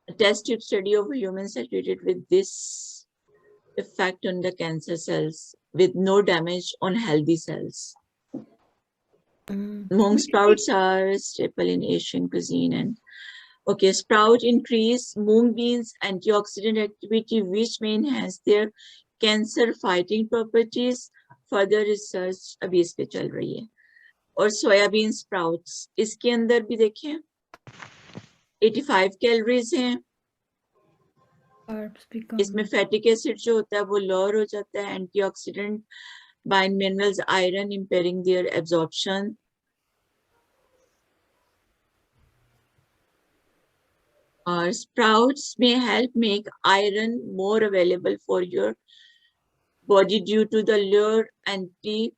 A test tube study of humans are treated with this effect on the cancer cells with no damage on healthy cells. Mung sprouts are a staple in Asian cuisine. And okay, sprout increase mung beans antioxidant activity which may enhance their cancer fighting properties. Further research अभी इस पे चल रही है। और soybean sprouts, इसके अंदर भी देखें 85 कैलोरीज हैं। Carbs भी कम इसमें फैटिक एसिड जो होता है वो लोअर हो जाता है, antioxidant bind minerals iron impairing their absorption. और स्प्राउट्स में help make iron more available for your body due to the lower anti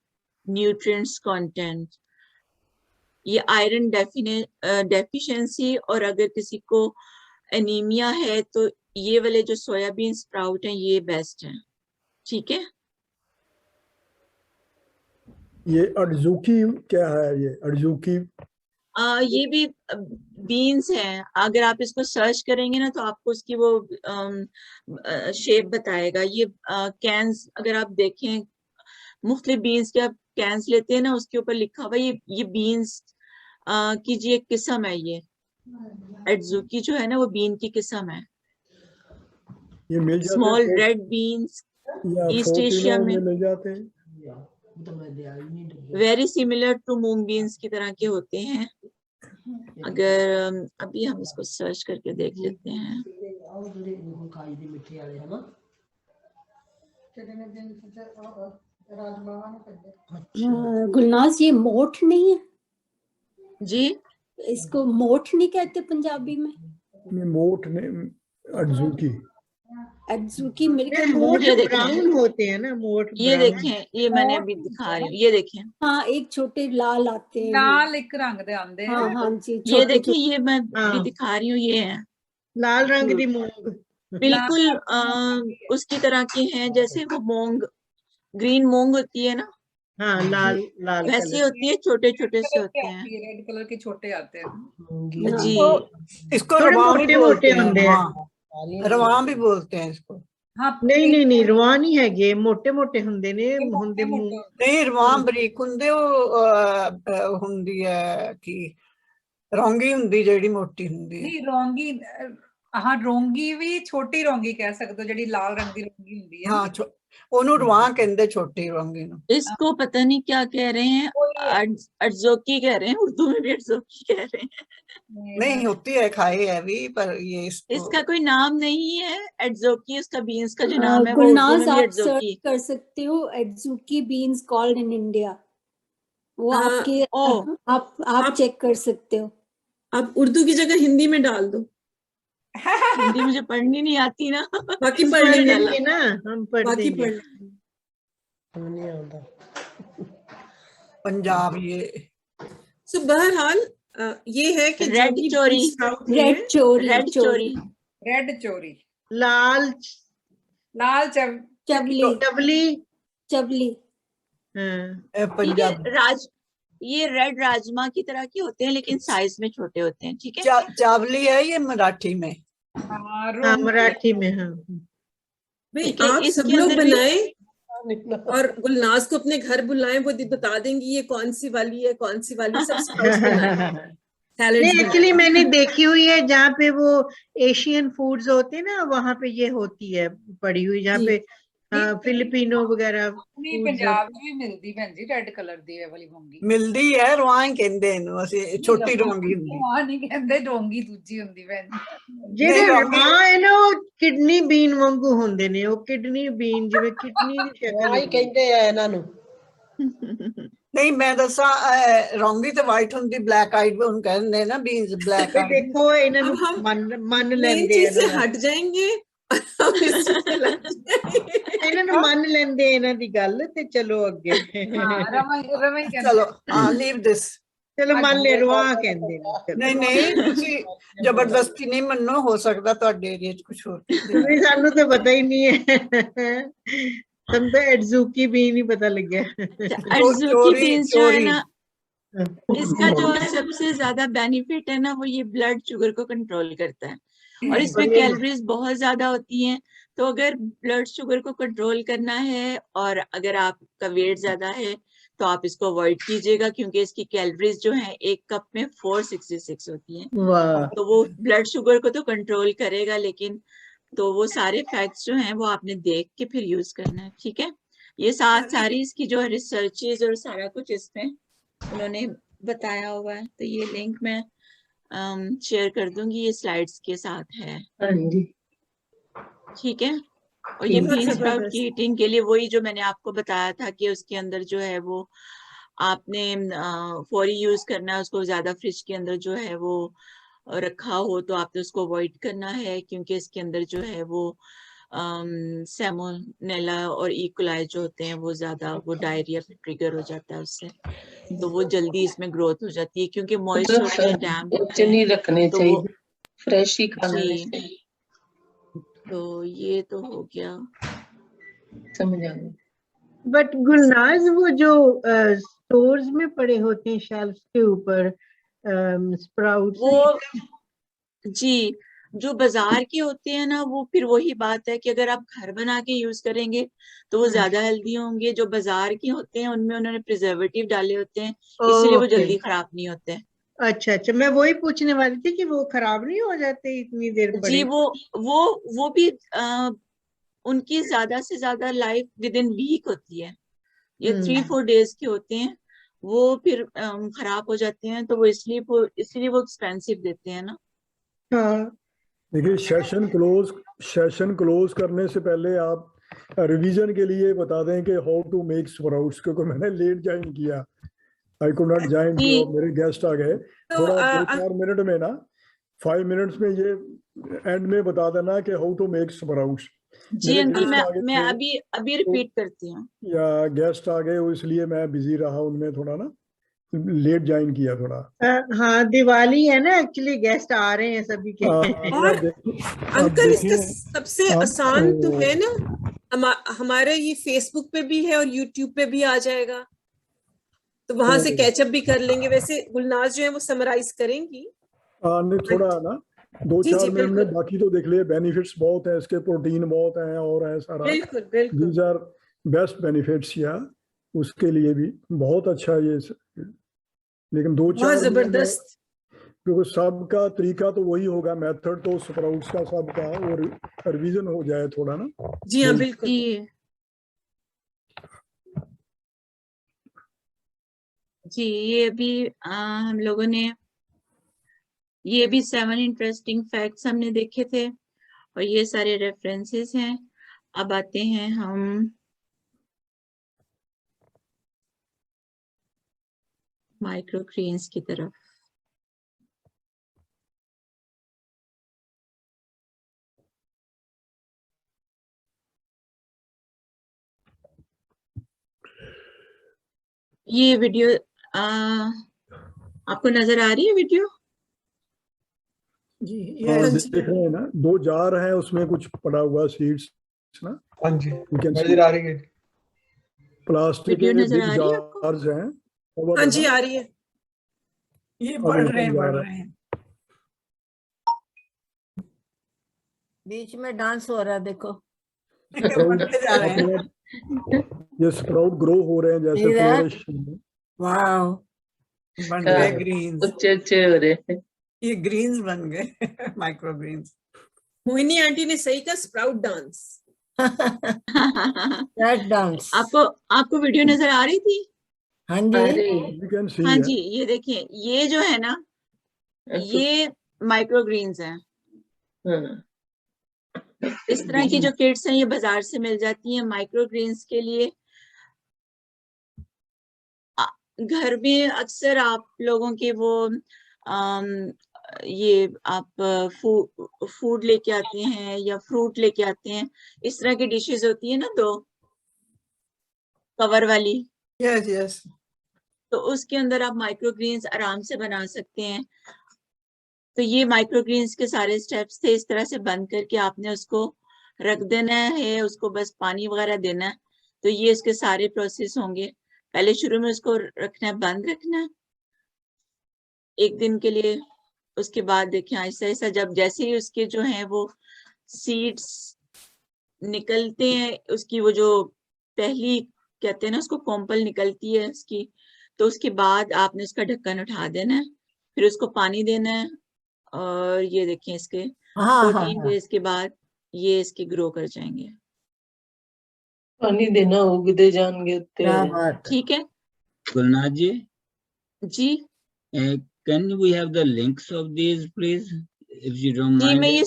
nutrients content. ये आयरन डेफिशिएंसी और अगर किसी को एनीमिया है तो ये वाले जो सोयाबीन स्प्राउट हैं ये बेस्ट हैं। ठीक है, ये अर्जुकी क्या है? ये अर्जुकी ये भी बीन्स हैं। अगर आप इसको सर्च करेंगे ना तो आपको उसकी वो शेप बताएगा। ये कैंस अगर आप देखें, मुख्तलिफ बीन्स के आप कैंस लेते हैं ना, उसके ऊपर लिखा हुआ ये बीन्स की जी एक किस्म है। ये अर्जुकी जो है ना वो बीन की किस्म है। ये मिल जाते स्मॉल हैं रेड बीन्स या ईस्ट एशिया में मिल जाते हैं। Very similar to moong beans की तरह के होते हैं। अगर अभी हम इसको सर्च करके देख लेते हैं। गुलनाज, ये मोठ नहीं है जी? इसको मोठ नहीं कहते पंजाबी में? ये मोठ ने अर्जुकी अर्जुकी मेरे ख्याल मोठ ये देखें, ब्राउन होते हैं ना, मोठ ये brown। देखें, ये मैंने अभी दिखा रही हूँ, ये देखें। हाँ, एक छोटे लाल आते हैं। लाल एक रंग दे आंदे हाँ हैं। हाँ जी, ये छोटे देखें, छोटे। ये मैं हाँ। अभी दिखा रही हूँ, ये है लाल रंग दी मूंग। बिल्कुल उसकी तरह के हैं जैसे वो मूंग, ग्रीन मूंग होती है ना, हाँ, लाल लाल वैसे कलर। होती है, छोटे छोटे से होते हैं। रेड कलर के छोटे आते हैं। जी, इसको थोड़े रवा भी मोटे बोलते मोटे हैं। होंगे। हाँ, रवा भी बोलते हैं इसको। हाँ, नहीं रवा नहीं हैगे, मोटे मोटे ਹੁੰਦੇ ਨੇ ਹੁੰਦੇ ਮੂੰਹ। नहीं रवा बरीक ਹੁੰਦੇ, ਉਹ ਹੁੰਦੀ ਹੈ ਕਿ रौंगी ਹੁੰਦੀ ਜਿਹੜੀ ਮੋਟੀ ਹੁੰਦੀ ਹੈ। नहीं रोंगी, हाँ रोंगी भी छोटी रोंगी कह सकते हो, ਜਿਹੜੀ लाल रंग ਦੀ रोंगी ਹੁੰਦੀ है। हाँ, ਉਹਨੂੰ रवा ਕਹਿੰਦੇ छोटी रौंगी ਨੂੰ। इसको पता नहीं क्या कह रहे हैं, अर्जोकी कह रहे हैं, उर्दू में भी अर्जोकी कह रहे हैं। नहीं होती है, खाई है भी, पर ये इसका कोई नाम नहीं है अर्जोकी, उसका बीन्स का जो नाम है वो उर्दू गुलनाज, में भी आप अर्जोकी। सर्च कर सकते हो अर्जुकी बीन्स कॉल्ड इन इंडिया। वो आपके आप चेक कर सकते हो। आप उर्दू की जगह हिंदी में डाल दो। हिंदी मुझे पढ़नी नहीं आती ना, बाकी पढ़ लेंगे ना, हम पढ़ बाकी देंगे। पढ़ नहीं आता पंजाब ये। सो बहरहाल ये है कि रेड चोरी, रेड चोरी, रेड चोरी, रेड चोरी, लाल लाल चबली, चबली, चबली। ठीक है। ये रेड राजमा की तरह के होते हैं लेकिन साइज में छोटे होते हैं। ठीक है, चावली है ये मराठी में। हाँ, मराठी में। हाँ भाई आप सब लोग बनाएं और गुलनाज को अपने घर बुलाएं, वो बता देंगी ये कौन सी वाली है, कौन सी वाली। सब स्प्राउट्स बनाएं। नहीं, एक्चुअली मैंने देखी हुई है जहाँ पे वो एशियन फूड्स होते हैं ना, वहाँ पे ये होती है पड़ी हुई, जहाँ पे फिलिपिनो वगैरह पंजाब में भी मिलती भैन जी, रेड कलर दी है वाली मूंगी मिलदी है। रवा ही कहंदे ਇਹਨੂੰ ਅਸੀਂ, छोटी रौंगी ਹੁੰਦੀ। रवा नहीं कहंदे, डोंगी दूजी ਹੁੰਦੀ भैन ਜਿਹੜੇ ਰਵਾ ਹੈ ਨਾ, ਉਹ ਕਿਡਨੀ ਬੀਨ ਵਾਂਗੂ ਹੁੰਦੇ ਨੇ। ਉਹ ਕਿਡਨੀ ਬੀਨ ਜਿਵੇਂ ਕਿਡਨੀ ਦੀ ਸ਼ਕਲ ਹੀ ਕਹਿੰਦੇ ਆ ਇਹਨਾਂ ਨੂੰ। नहीं मैं दसा, रौंगी तो वाइट ਹੁੰਦੀ, ब्लैक आइड ਉਹਨੂੰ ਕਹਿੰਦੇ ਨਾ, बीन्स ब्लैक आइड। देखो ਇਹਨਾਂ ਨੂੰ ਮੰਨ ਲੈਂਦੇ ਆ, से हट जाएंगे ਇਹਨਾਂ ਨੂੰ ਮੰਨ ਲੈਂਦੇ ਇਹਨਾਂ ਦੀ ਗੱਲ, ਤੇ ਚਲੋ ਅੱਗੇ। चलो लीव दिस। ਚਲੋ ਮੰਨ ਲੈ, ਰਵਾ ਕਹਿੰਦੇ ਨੇ। नहीं नहीं, ਤੁਸੀਂ ਜ਼ਬਰਦਸਤੀ ਨਹੀਂ ਮੰਨੋ, ਹੋ ਸਕਦਾ ਤੁਹਾਡੇ ਏਰੀਆ 'ਚ ਕੁਝ ਹੋਰ। ਨਹੀਂ, ਸਾਨੂੰ ਤਾਂ ਪਤਾ ਹੀ ਨਹੀਂ ਹੈ। ਸਾਨੂੰ ਤਾਂ अर्जुकी भी नहीं पता लग गया। अर्जुकी बीन्स जो है ना, इसका जो सबसे ज्यादा बेनिफिट है ना, वो ये ब्लड शुगर को कंट्रोल करता है और इसमें कैलोरीज बहुत ज्यादा होती हैं। तो अगर ब्लड शुगर को कंट्रोल करना है और अगर आपका वेट ज्यादा है तो आप इसको अवॉइड कीजिएगा, क्योंकि इसकी कैलोरीज जो है एक कप में 466 होती हैं। तो वो ब्लड शुगर को तो कंट्रोल करेगा, लेकिन तो वो सारे फैक्ट्स जो हैं वो आपने देख के फिर यूज करना है। ठीक है, ये सारी इसकी जो रिसर्चेज और सारा कुछ इसमें उन्होंने बताया हुआ है। तो ये लिंक मैं शेयर कर दूंगी, ये स्लाइड्स के साथ है। हाँ जी, ठीक है। और ये बहुत बीन स्प्राउट जबरदस्त। की हीटिंग के लिए वही जो मैंने आपको बताया था कि उसके अंदर जो है वो आपने फौरी यूज करना है उसको, ज्यादा फ्रिज के अंदर जो है वो रखा हो तो आपने उसको अवॉइड करना है, क्योंकि इसके अंदर जो है वो सैमोनेला और इकोलाई जो होते हैं वो ज्यादा, वो डायरिया पे ट्रिगर हो जाता है उससे, तो वो जल्दी इसमें ग्रोथ हो जाती है, क्योंकि मॉइस्ट होते हैं, डैम्प होते हैं, नहीं रखने तो चाहिए, वो फ्रेश ही खाना जी। चाहिए। तो ये तो हो गया, समझ आ गया। बट गुलनाज वो जो स्टोर्स में पड़े होते हैं शेल्फ के ऊपर स्प्राउट्स, वो जी जो बाजार के होते हैं ना, वो फिर वही बात है कि अगर आप घर बना के यूज करेंगे तो वो ज्यादा हेल्दी होंगे। जो बाजार के होते हैं उनमें उन्होंने प्रिजर्वेटिव डाले होते हैं, इसलिए वो जल्दी खराब नहीं होते हैं। अच्छा, मैं वही पूछने वाली थी कि वो खराब नहीं हो जाते इतनी देर पड़े? जी वो भी उनकी ज्यादा से ज्यादा लाइफ विद इन वीक होती है, ये 3-4 डेज के होते हैं, वो फिर खराब हो जाते हैं, तो वो इसलिए वो एक्सपेंसिव देते हैं ना। हाँ। देखिए सेशन क्लोज करने से पहले आप रिवीजन के लिए बता दें कि हाउ टू मेक स्प्राउट्स, क्योंकि मैंने लेट ज्वाइन किया, आई कुड नॉट ज्वाइन, तो मेरे गेस्ट आ गए। थोड़ा 2-4 मिनट में ना, 5 मिनट्स में ये एंड में बता देना कि हाउ टू मेक स्प्राउट्स। जी अंकल, मैं अभी रिपीट करती हूँ। या गेस्ट आ गए इसलिए मैं बिजी रहा उनमें, थोड़ा ना लेट ज्वाइन किया थोड़ा। हाँ, दिवाली है ना, एक्चुअली गेस्ट आ रहे हैं सभी के। और अंकल इसका सबसे आसान तो है ना, हमारे ये फेसबुक पे भी है और यूट्यूब पे भी आ जाएगा, तो वहां से कैचअप भी कर लेंगे। वैसे गुलनाज जो है वो समराइज करेंगी। नहीं, थोड़ा ना 2-4 मिनट में, बाकी तो देख लिए। बेनिफिट्स बहुत है इसके, प्रोटीन बहुत है और है सारा। बिल्कुल बिल्कुल, दीज आर बेस्ट बेनिफिट्स, या उसके लिए भी बहुत अच्छा ये। लेकिन 2-4 जबरदस्त, क्योंकि सबका तरीका तो वही होगा, मेथड तो स्प्राउट्स का सबका, और रिवीजन हो जाए थोड़ा ना। जी हाँ बिल्कुल। जी ये अभी हम लोगों ने ये भी 7 इंटरेस्टिंग फैक्ट्स हमने देखे थे, और ये सारे रेफरेंसेस हैं। अब आते हैं हम माइक्रोग्रीन्स की तरफ। ये वीडियो आपको नजर आ रही है वीडियो? जी देख रहे हैं ना, 2 जार हैं, उसमें कुछ पड़ा हुआ सीड्स ना। हाँ जी नजर आ रही है, प्लास्टिक के बिग जार्स हैं। हाँ जी आ रही है, ये बढ़ रहे हैं। बीच में डांस हो रहा है, देखो बढ़ते जा रहे हैं। ये स्प्राउट ग्रो हो रहे हैं जैसे फ्लोरेशन। वाओ, बन गए ग्रीन्स, अच्छे हो रहे हैं, ये ग्रीन्स बन गए माइक्रो ग्रीन्स। मोहिनी आंटी ने सही कहा, स्प्राउट डांस। डांस। आपको वीडियो नजर आ रही थी? हाँ जी, हाँ जी, ये देखिए, ये जो है ना, ये माइक्रोग्रीन्स हैं। इस तरह की जो किट्स हैं ये बाजार से मिल जाती हैं माइक्रोग्रीन्स के लिए। घर में अक्सर आप लोगों के वो ये आप फूड लेके आते हैं या फ्रूट लेके आते हैं, इस तरह की डिशेस होती है ना, 2 कवर वाली। यस तो उसके अंदर आप माइक्रोग्रीन्स आराम से बना सकते हैं। तो ये माइक्रोग्रीन्स के सारे स्टेप्स थे, इस तरह से बंद करके आपने उसको रख देना है, उसको बस पानी वगैरह देना है। तो ये इसके सारे प्रोसेस होंगे। पहले शुरू में उसको रखना है, बंद रखना है 1 दिन के लिए। उसके बाद देखिए ऐसा ऐसा जब जैसे ही उसके जो है वो सीड्स निकलते हैं, उसकी वो जो पहली कहते हैं ना उसको कोम्पल निकलती है उसकी, तो उसके बाद आपने उसका ढक्कन उठा देना है, फिर उसको पानी देना है, और ये देखिए इसके 14 डेज के बाद ये इसके ग्रो कर जाएंगे। पानी देना, उगते जाएंगे। क्या बात है। ठीक है गुलनाज जी, जी। can we have the links of these please if you don't ji mind? मैं ये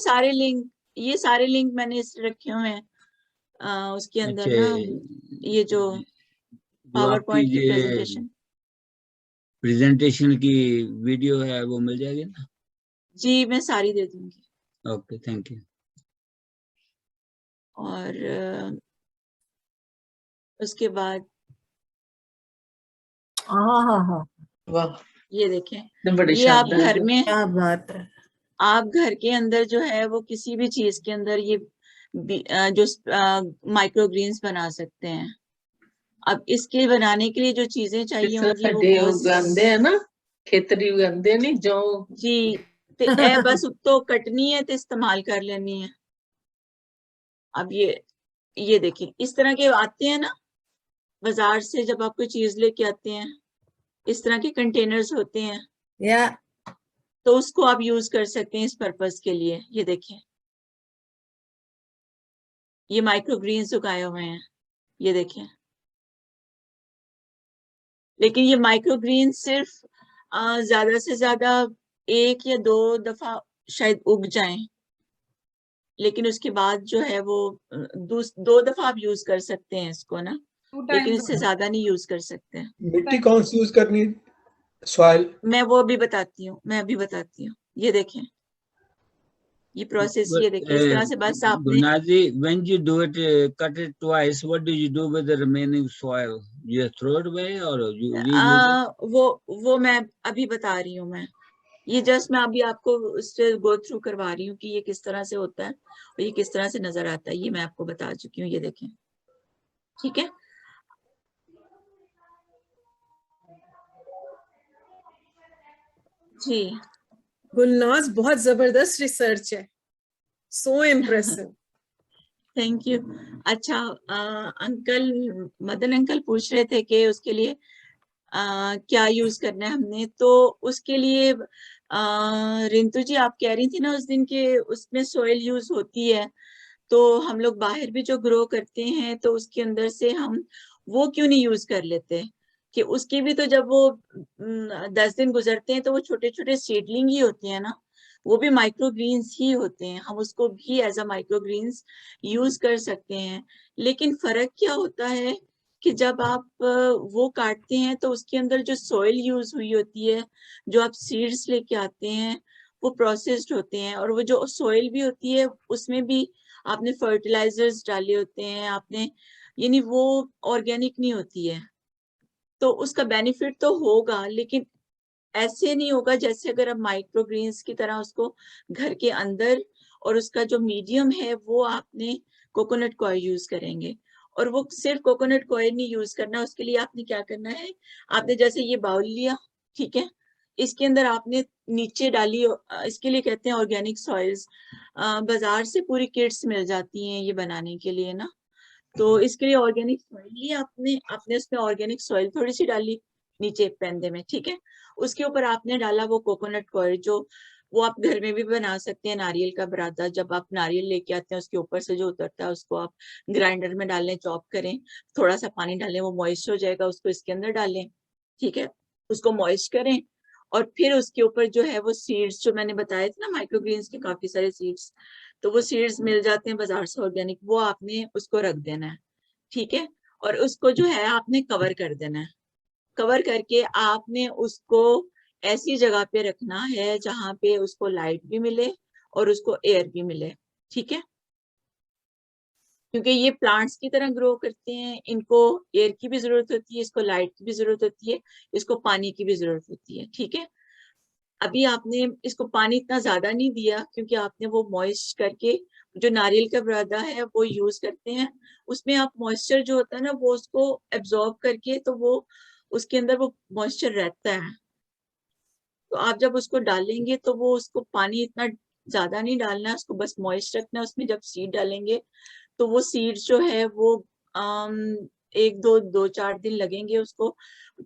सारे लिंक मैंने इस रखे हुए हैं उसके अंदर अच्छा, ना, ये जो पावर आपकी पॉइंट की ये प्रेजेंटेशन की वीडियो है वो मिल जाएगी ना? जी मैं सारी दे दूंगी। Okay, thank you. और उसके बाद हाँ, वाह, ये देखें, बड़ी ये आप शानदार घर में, क्या बात है। आप घर के अंदर जो है वो किसी भी चीज के अंदर ये जो माइक्रो ग्रीन्स बना सकते हैं। अब इसके बनाने के लिए जो चीजें चाहिए होंगी वो बहुत उगांदे है ना, खेतरी उगांदे नहीं जो जी, ते ए बस तो कटनी है तो इस्तेमाल कर लेनी है। अब ये देखिए इस तरह के आते हैं ना बाजार से, जब आप कोई चीज लेके आते हैं इस तरह के कंटेनर्स होते हैं, या तो उसको आप यूज कर सकते हैं इस पर्पस के लिए। ये देखिए ये माइक्रो ग्रीन्स उगाए हुए हैं, ये देखें। लेकिन ये माइक्रो ग्रीन सिर्फ ज्यादा से ज्यादा 1 या 2 दफा शायद उग जाएं, लेकिन उसके बाद जो है वो 2 दफा आप यूज कर सकते हैं इसको ना, लेकिन इससे ज्यादा नहीं यूज कर सकते। मिट्टी कौन सी यूज करनी है? सॉइल? मैं वो अभी बताती हूँ, ये देखें ये प्रोसेस, ये देखिए इस तरह से बस आपने Gulnaz ji, when you do it, cut it twice, what do you do with the remaining soil? You just throw it away or you reuse it? वो मैं अभी बता रही हूँ। मैं ये जस्ट मैं अभी आपको उससे गो थ्रू करवा रही हूँ कि ये किस तरह से होता है और ये किस तरह से नजर आता है, ये मैं आपको बता चुकी हूँ। ये देखें, ठीक है। जी गुलनाज बहुत जबरदस्त रिसर्च है, सो इम्प्रेसिव। Thank you. अच्छा अंकल, मदन अंकल पूछ रहे थे कि उसके लिए क्या यूज करना है हमने, तो उसके लिए रिंतु जी आप कह रही थी ना उस दिन के उसमें सॉइल यूज होती है, तो हम लोग बाहर भी जो ग्रो करते हैं तो उसके अंदर से हम वो क्यों नहीं यूज कर लेते, कि उसकी भी तो जब वो 10 दिन गुजरते हैं तो वो छोटे छोटे सीडलिंग ही होते हैं ना, वो भी माइक्रो ग्रीन्स ही होते हैं, हम उसको भी as a micro greens use कर सकते हैं। लेकिन फर्क क्या होता है कि जब आप वो काटते हैं तो उसके अंदर जो सॉइल यूज हुई होती है, जो आप सीड्स लेके आते हैं वो प्रोसेस्ड होते हैं, और वो जो सॉइल भी होती है उसमें भी आपने फर्टिलाइजर्स डाले होते हैं आपने, यानी वो ऑर्गेनिक नहीं होती है। तो उसका बेनिफिट तो होगा लेकिन ऐसे नहीं होगा जैसे अगर आप माइक्रो ग्रीन्स की तरह उसको घर के अंदर, और उसका जो मीडियम है वो आपने कोकोनट कॉयल यूज करेंगे। और वो सिर्फ कोकोनट कॉयल नहीं यूज करना, उसके लिए आपने क्या करना है, आपने जैसे ये बाउल लिया, ठीक है, इसके अंदर आपने नीचे डाली, इसके लिए कहते हैं ऑर्गेनिक सॉइल्स, बाजार से पूरी किट्स मिल जाती हैं ये बनाने के लिए ना, तो इसके लिए ऑर्गेनिक सॉइल ली आपने उसमें ऑर्गेनिक सॉइल थोड़ी सी डाली नीचे पेंदे में, ठीक है, उसके ऊपर आपने डाला वो कोकोनट कॉयल, जो वो आप घर में भी बना सकते हैं, नारियल का बरादा, जब आप नारियल लेके आते हैं उसके ऊपर से जो उतरता है उसको आप ग्राइंडर में डालें, चॉप करें, थोड़ा सा पानी डालें, वो मॉइस्ट हो जाएगा, उसको इसके अंदर डालें, ठीक है, उसको मॉइस्ट करें, और फिर उसके ऊपर जो है वो सीड्स जो मैंने बताए थे ना, माइक्रोग्रीन्स के काफी सारे सीड्स, तो वो सीड्स मिल जाते हैं बाजार से ऑर्गेनिक, वो आपने उसको रख देना है, ठीक है, और उसको जो है आपने कवर कर देना है, कवर करके आपने उसको ऐसी जगह पे रखना है जहां पे उसको लाइट भी मिले और उसको एयर भी मिले, ठीक है, क्योंकि ये प्लांट्स की तरह ग्रो करते हैं, इनको एयर की भी जरूरत होती है, इसको लाइट की भी जरूरत होती है, इसको पानी की भी जरूरत होती है, ठीक है। अभी आपने इसको पानी इतना ज्यादा नहीं दिया क्योंकि आपने वो मॉइस्ट करके, जो नारियल का बुरादा है वो यूज करते हैं, उसमें आप मॉइस्चर जो होता है ना वो उसको एब्जॉर्ब करके, तो वो उसके अंदर वो मॉइस्चर रहता है, तो आप जब उसको डालेंगे तो वो उसको पानी इतना ज्यादा नहीं डालना है, उसको बस मॉइस्ट रखना है, उसमें जब सीड डालेंगे तो वो सीड जो है वो 1-2-4 दिन लगेंगे उसको,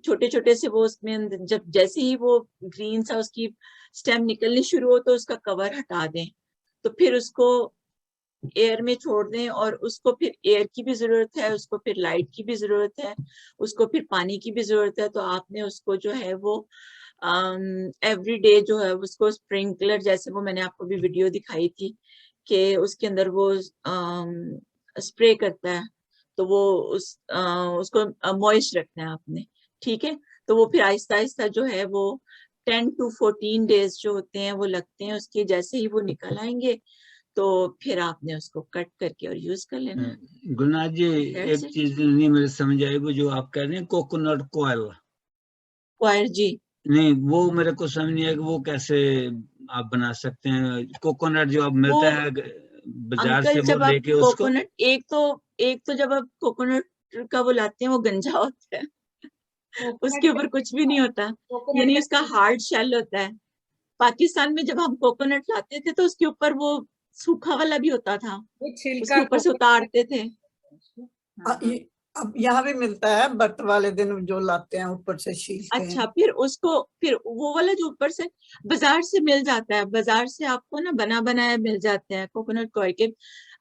छोटे छोटे से वो उसमें, जब जैसे ही वो ग्रीन सा उसकी स्टेम निकलनी शुरू हो तो उसका कवर हटा दें, तो फिर उसको एयर में छोड़ दें, और उसको फिर एयर की भी जरूरत है, उसको फिर लाइट की भी जरूरत है, उसको फिर पानी की भी जरूरत है। तो आपने उसको जो है वो एवरी डे जो है उसको स्प्रिंकलर, जैसे वो मैंने आपको भी वीडियो दिखाई थी कि उसके अंदर वो स्प्रे करता है, तो वो उसको मॉइस्ट रखना है आपने, ठीक है। तो वो फिर आहिस्ता आहिस्ता जो है वो 10 to 14 डेज जो होते हैं वो लगते हैं उसके, जैसे ही वो निकल आएंगे तो फिर आपने उसको कट करके और यूज कर लेना है। गुलनाज जी, एक चीज नहीं मेरे समझ आई, वो जो आप कह रहे हैं कोकोनट क्वायर जी, नहीं वो मेरे को समझ नहीं है कि वो कैसे आप बना सकते हैं। कोकोनट जो अब मिलता है बाजार से, जब वो आप लेके उसको कोकोनट, एक तो जब आप कोकोनट का वो लाते हैं वो गंजा होता है, उसके ऊपर कुछ भी नहीं होता, यानी उसका हार्ड शेल होता है। पाकिस्तान में जब हम कोकोनट लाते थे तो उसके ऊपर वो सूखा वाला भी होता था, उसके ऊपर से उतारते थे। अब यहाँ भी मिलता है, बर्त वाले दिन जो लाते हैं ऊपर से छीलते हैं। अच्छा, फिर वो वाला जो ऊपर से बाजार से मिल जाता है, बाजार से आपको ना बना बनाया मिल जाते हैं कोकोनट ऑयल के।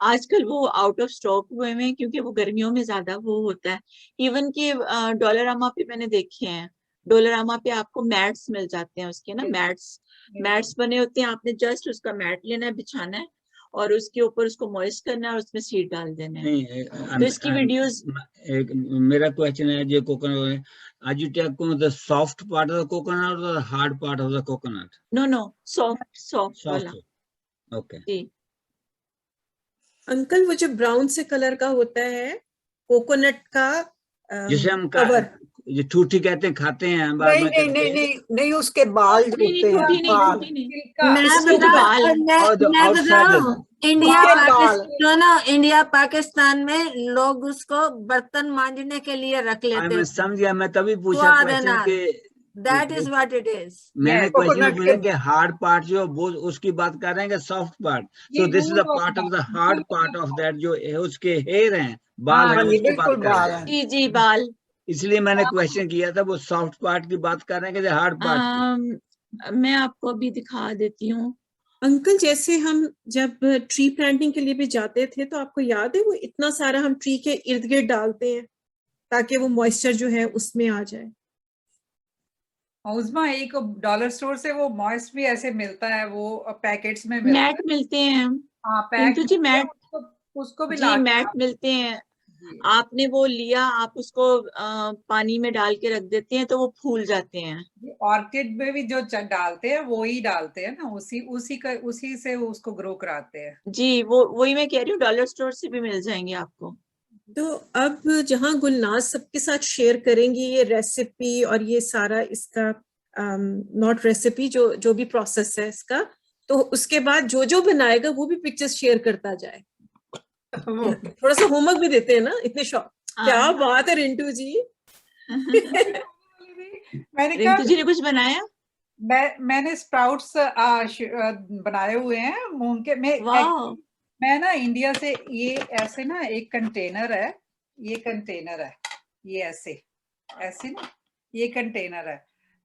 आजकल वो आउट ऑफ स्टॉक हुए हैं क्योंकि वो गर्मियों में ज्यादा वो होता है। इवन कि डॉलरामा पे मैंने देखे हैं, डॉलरामा पे आपको मैट्स मिल जाते हैं उसके ना, मैट्स बने होते हैं। आपने जस्ट उसका मैट लेना है, बिछाना है, और उसके ऊपर उसको मॉइस्ट करना है और उसमें सीड डाल देना है। तो इसकी वीडियोस, एक मेरा क्वेश्चन है, जो कोकोनट, आज you take the soft part of the coconut और the hard part of the coconut? No soft वाला। ओके जी अंकल, वो जो ब्राउन से कलर का होता है कोकोनट का जिसे हम कवर, ये ठूठी कहते हैं, खाते हैं बाद नहीं में नहीं नहीं नहीं नहीं, उसके बाल जो होते हैं, बाल। मैं बताऊं, इंडिया पाकिस्तान में लोग उसको बर्तन मांजने के लिए रख लेते हैं। समझ गया, मैं तभी पूछा क्वेश्चन के that is what it is. मैंने क्वेश्चन पूछा कि हार्ड पार्ट जो वो उसकी बात कर रहे हैं कि soft part, so this is the part of the hard part of that, जो उसके हेयर हैं, बाल हैं, उसकी बात कर रहे हैं। जी बाल, इसलिए मैंने क्वेश्चन किया था, वो सॉफ्ट पार्ट की बात कर रहे हैं कि हार्ड पार्ट। मैं आपको अभी दिखा देती हूँ अंकल। जैसे हम जब ट्री प्लांटिंग के लिए भी जाते थे तो आपको याद है वो इतना सारा हम ट्री के इर्द गिर्द डालते हैं ताकि वो मॉइस्चर जो है उसमें आ जाए। उस्मा, एक डॉलर स्टोर से वो मॉइस्ट भी ऐसे मिलता है, वो पैकेट्स में मैट मिलते हैं। हाँ, पैक जी मैट, उसको भी जी मैट मिलते हैं। आपने वो लिया, आप उसको पानी में डाल के रख देते हैं तो वो फूल जाते हैं। ऑर्किड में भी जो डालते हैं वो ही डालते हैं ना, उसी से उसको ग्रो कराते हैं। जी वही मैं कह रही हूँ, डॉलर स्टोर से भी मिल जाएंगे आपको। तो अब जहाँ गुलनाज सबके साथ शेयर करेंगी ये रेसिपी और ये सारा इसका नॉट रेसिपी, जो भी प्रोसेस है इसका, तो उसके बाद जो बनाएगा वो भी पिक्चर्स शेयर करता जाए। थोड़ा सा होमवर्क भी देते हैं ना, इतने शौक। क्या बात है रिंटू जी। रिंटू जी ने कुछ बनाया? मैंने स्प्राउट्स बनाए हुए हैं मूंग के। मैं ना इंडिया से ये ऐसे ना एक कंटेनर है, ये कंटेनर है, ये ऐसे ना ये कंटेनर है।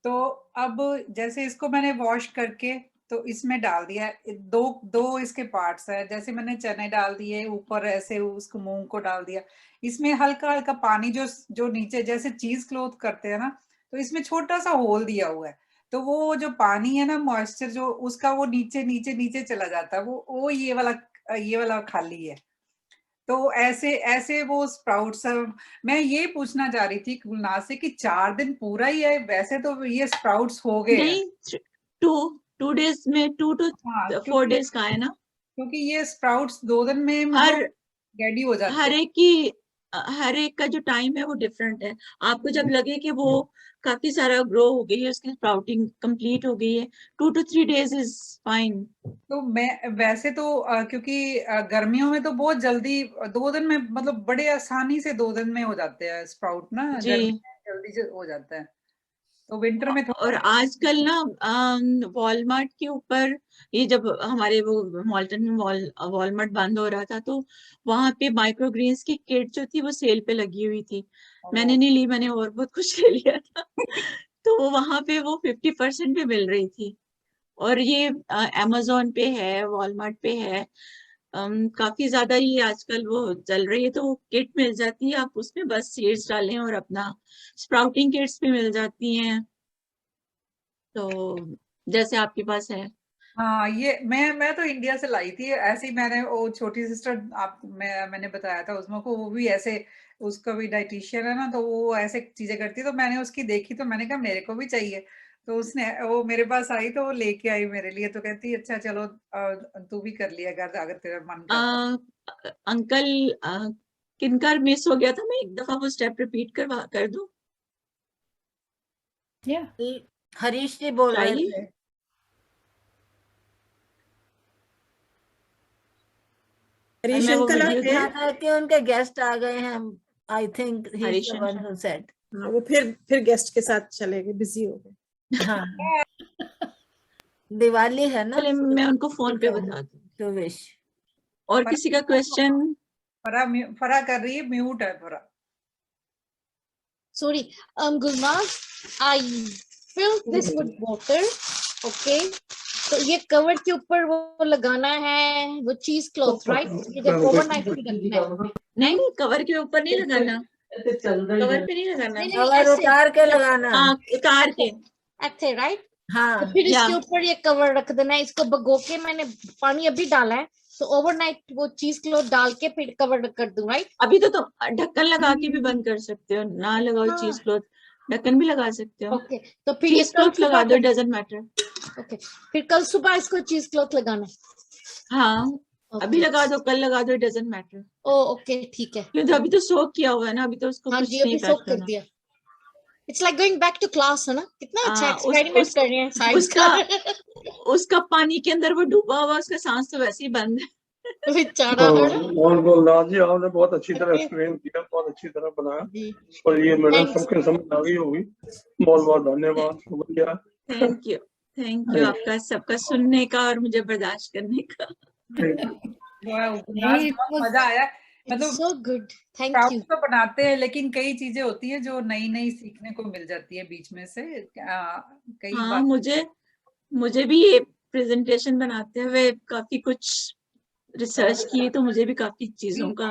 तो अब जैसे इसको मैंने वॉश करके तो इसमें डाल दिया, दो इसके पार्ट्स है। जैसे मैंने चने डाल दिए ऊपर, ऐसे उसको मूंग को डाल दिया। इसमें हल्का हल्का पानी जो नीचे जैसे चीज क्लोथ करते हैं ना, तो इसमें छोटा सा होल दिया हुआ है। तो वो जो पानी है ना, मॉइस्चर जो उसका, वो नीचे नीचे नीचे चला जाता है। वो ये वाला खाली है। तो ऐसे वो स्प्राउट्स। मैं ये पूछना चाह रही थी गुलनाज से कि 4 दिन पूरा ही है, वैसे तो ये स्प्राउट्स हो गए नहीं, 2 डेज में, 2 to 4 डेज का है ना, क्योंकि ये स्प्राउट्स 2 दिन में रेडी हो जाते हैं। हर एक का जो टाइम है वो डिफरेंट है। आपको जब लगे कि वो काफी सारा ग्रो हो गई है, उसकी स्प्राउटिंग कंप्लीट हो गई है, 2 to 3 डेज इज फाइन। तो मैं वैसे तो क्योंकि गर्मियों में तो बहुत जल्दी 2 दिन में, मतलब बड़े आसानी से 2 दिन में हो जाते हैं स्प्राउट ना, जल्दी से हो जाता है। तो विंटर में और आजकल ना वॉलमार्ट के ऊपर, ये जब हमारे वो मॉल्टन में वॉलमार्ट बंद हो रहा था तो वहां पे माइक्रोग्रीन्स की किट जो थी वो सेल पे लगी हुई थी। मैंने नहीं ली, मैंने और बहुत कुछ ले लिया था। तो वहां पे वो 50% पे मिल रही थी। और ये अमेज़न पे है, वॉलमार्ट पे है, काफी ज्यादा ये आजकल वो चल रही है, तो वो किट मिल जाती है, आप उसमें बस सीड्स डालें और अपना स्प्राउटिंग किट्स भी मिल जाती हैं, तो जैसे आपके पास है। हाँ, ये मैं तो इंडिया से लाई थी ऐसी। मैंने वो छोटी सिस्टर मैंने बताया था उसमें को, वो भी ऐसे, उसका भी डाइटिशियन है ना, तो वो ऐसे चीजें करती है, तो मैंने उसकी देखी तो मैंने कहा मेरे को भी चाहिए, तो उसने वो मेरे पास आई तो वो लेके आई मेरे लिए, तो कहती अच्छा चलो तू भी कर लिया अगर तेरा मन करता। अंकल किनकर मिस हो गया था, मैं एक दफा वो स्टेप रिपीट कर दूं? हरीश जी बोल रहे थे। हरीश अंकल है कि उनके गेस्ट आ गए हैं, आई थिंक हरीश वो फिर गेस्ट के साथ चले गए, बिजी हो गए। हाँ दिवाली है ना, मैं उनको फोन पे बता दूं। तो विश। और किसी का क्वेश्चन? फरा कर रही है, म्यूट है फरा। Sorry, Gulnaz, I filled this with water, okay? तो ये कवर के ऊपर वो लगाना है, वो चीज क्लॉथ, राइट? जब ओवरनाइट भी रखना है। नहीं, कवर के ऊपर नहीं लगाना, कवर पे नहीं लगाना, कवर उतार के लगाना। हाँ, उतार के ऐसे, राइट? हाँ, तो फिर इसके ऊपर ये कवर रख देना है। इसको भगो के मैंने पानी अभी डाला है, तो ओवरनाइट वो चीज क्लॉथ डाल के फिर कवर कर दूं, राइट? अभी तो ढक्कन लगा के भी बंद कर सकते हो, ना लगाओ चीज क्लॉथ, ढक्कन भी लगा सकते हो। ओके, तो फिर चीज क्लॉथ लगा दो, डजंट मैटर। ओके, फिर कल सुबह इसको चीज क्लॉथ लगाना है। हाँ, अभी लगा दो, कल लगा दो, डजंट मैटर। ओके, ठीक है। क्योंकि अभी तो सोक किया हुआ है ना, अभी तो उसको कुछ नहीं कर दिया। It's like going back to class, है ना? कितना अच्छा एक्सपेरिमेंट कर रहे हैं साइंस का। उसका पानी के अंदर वो डूबा हुआ, उसका सांस तो वैसे ही बंद है। बेचारा। और गुलनाज जी आपने बहुत अच्छी तरह एक्सप्लेन किया, बहुत अच्छी तरह बनाया, और ये मेरा सबके समझ आ गई होगी। बहुत बहुत धन्यवाद, शुक्रिया। थैंक यू आपका सबका सुनने का और मुझे बर्दाश्त करने का। मजा आया। मतलब so good, thank you। तो बनाते हैं, लेकिन कई चीजें होती है जो नई नई सीखने को मिल जाती है बीच में से। कई हाँ, मुझे भी ये प्रेजेंटेशन बनाते हुए काफी कुछ रिसर्च की, तो मुझे भी काफी चीजों का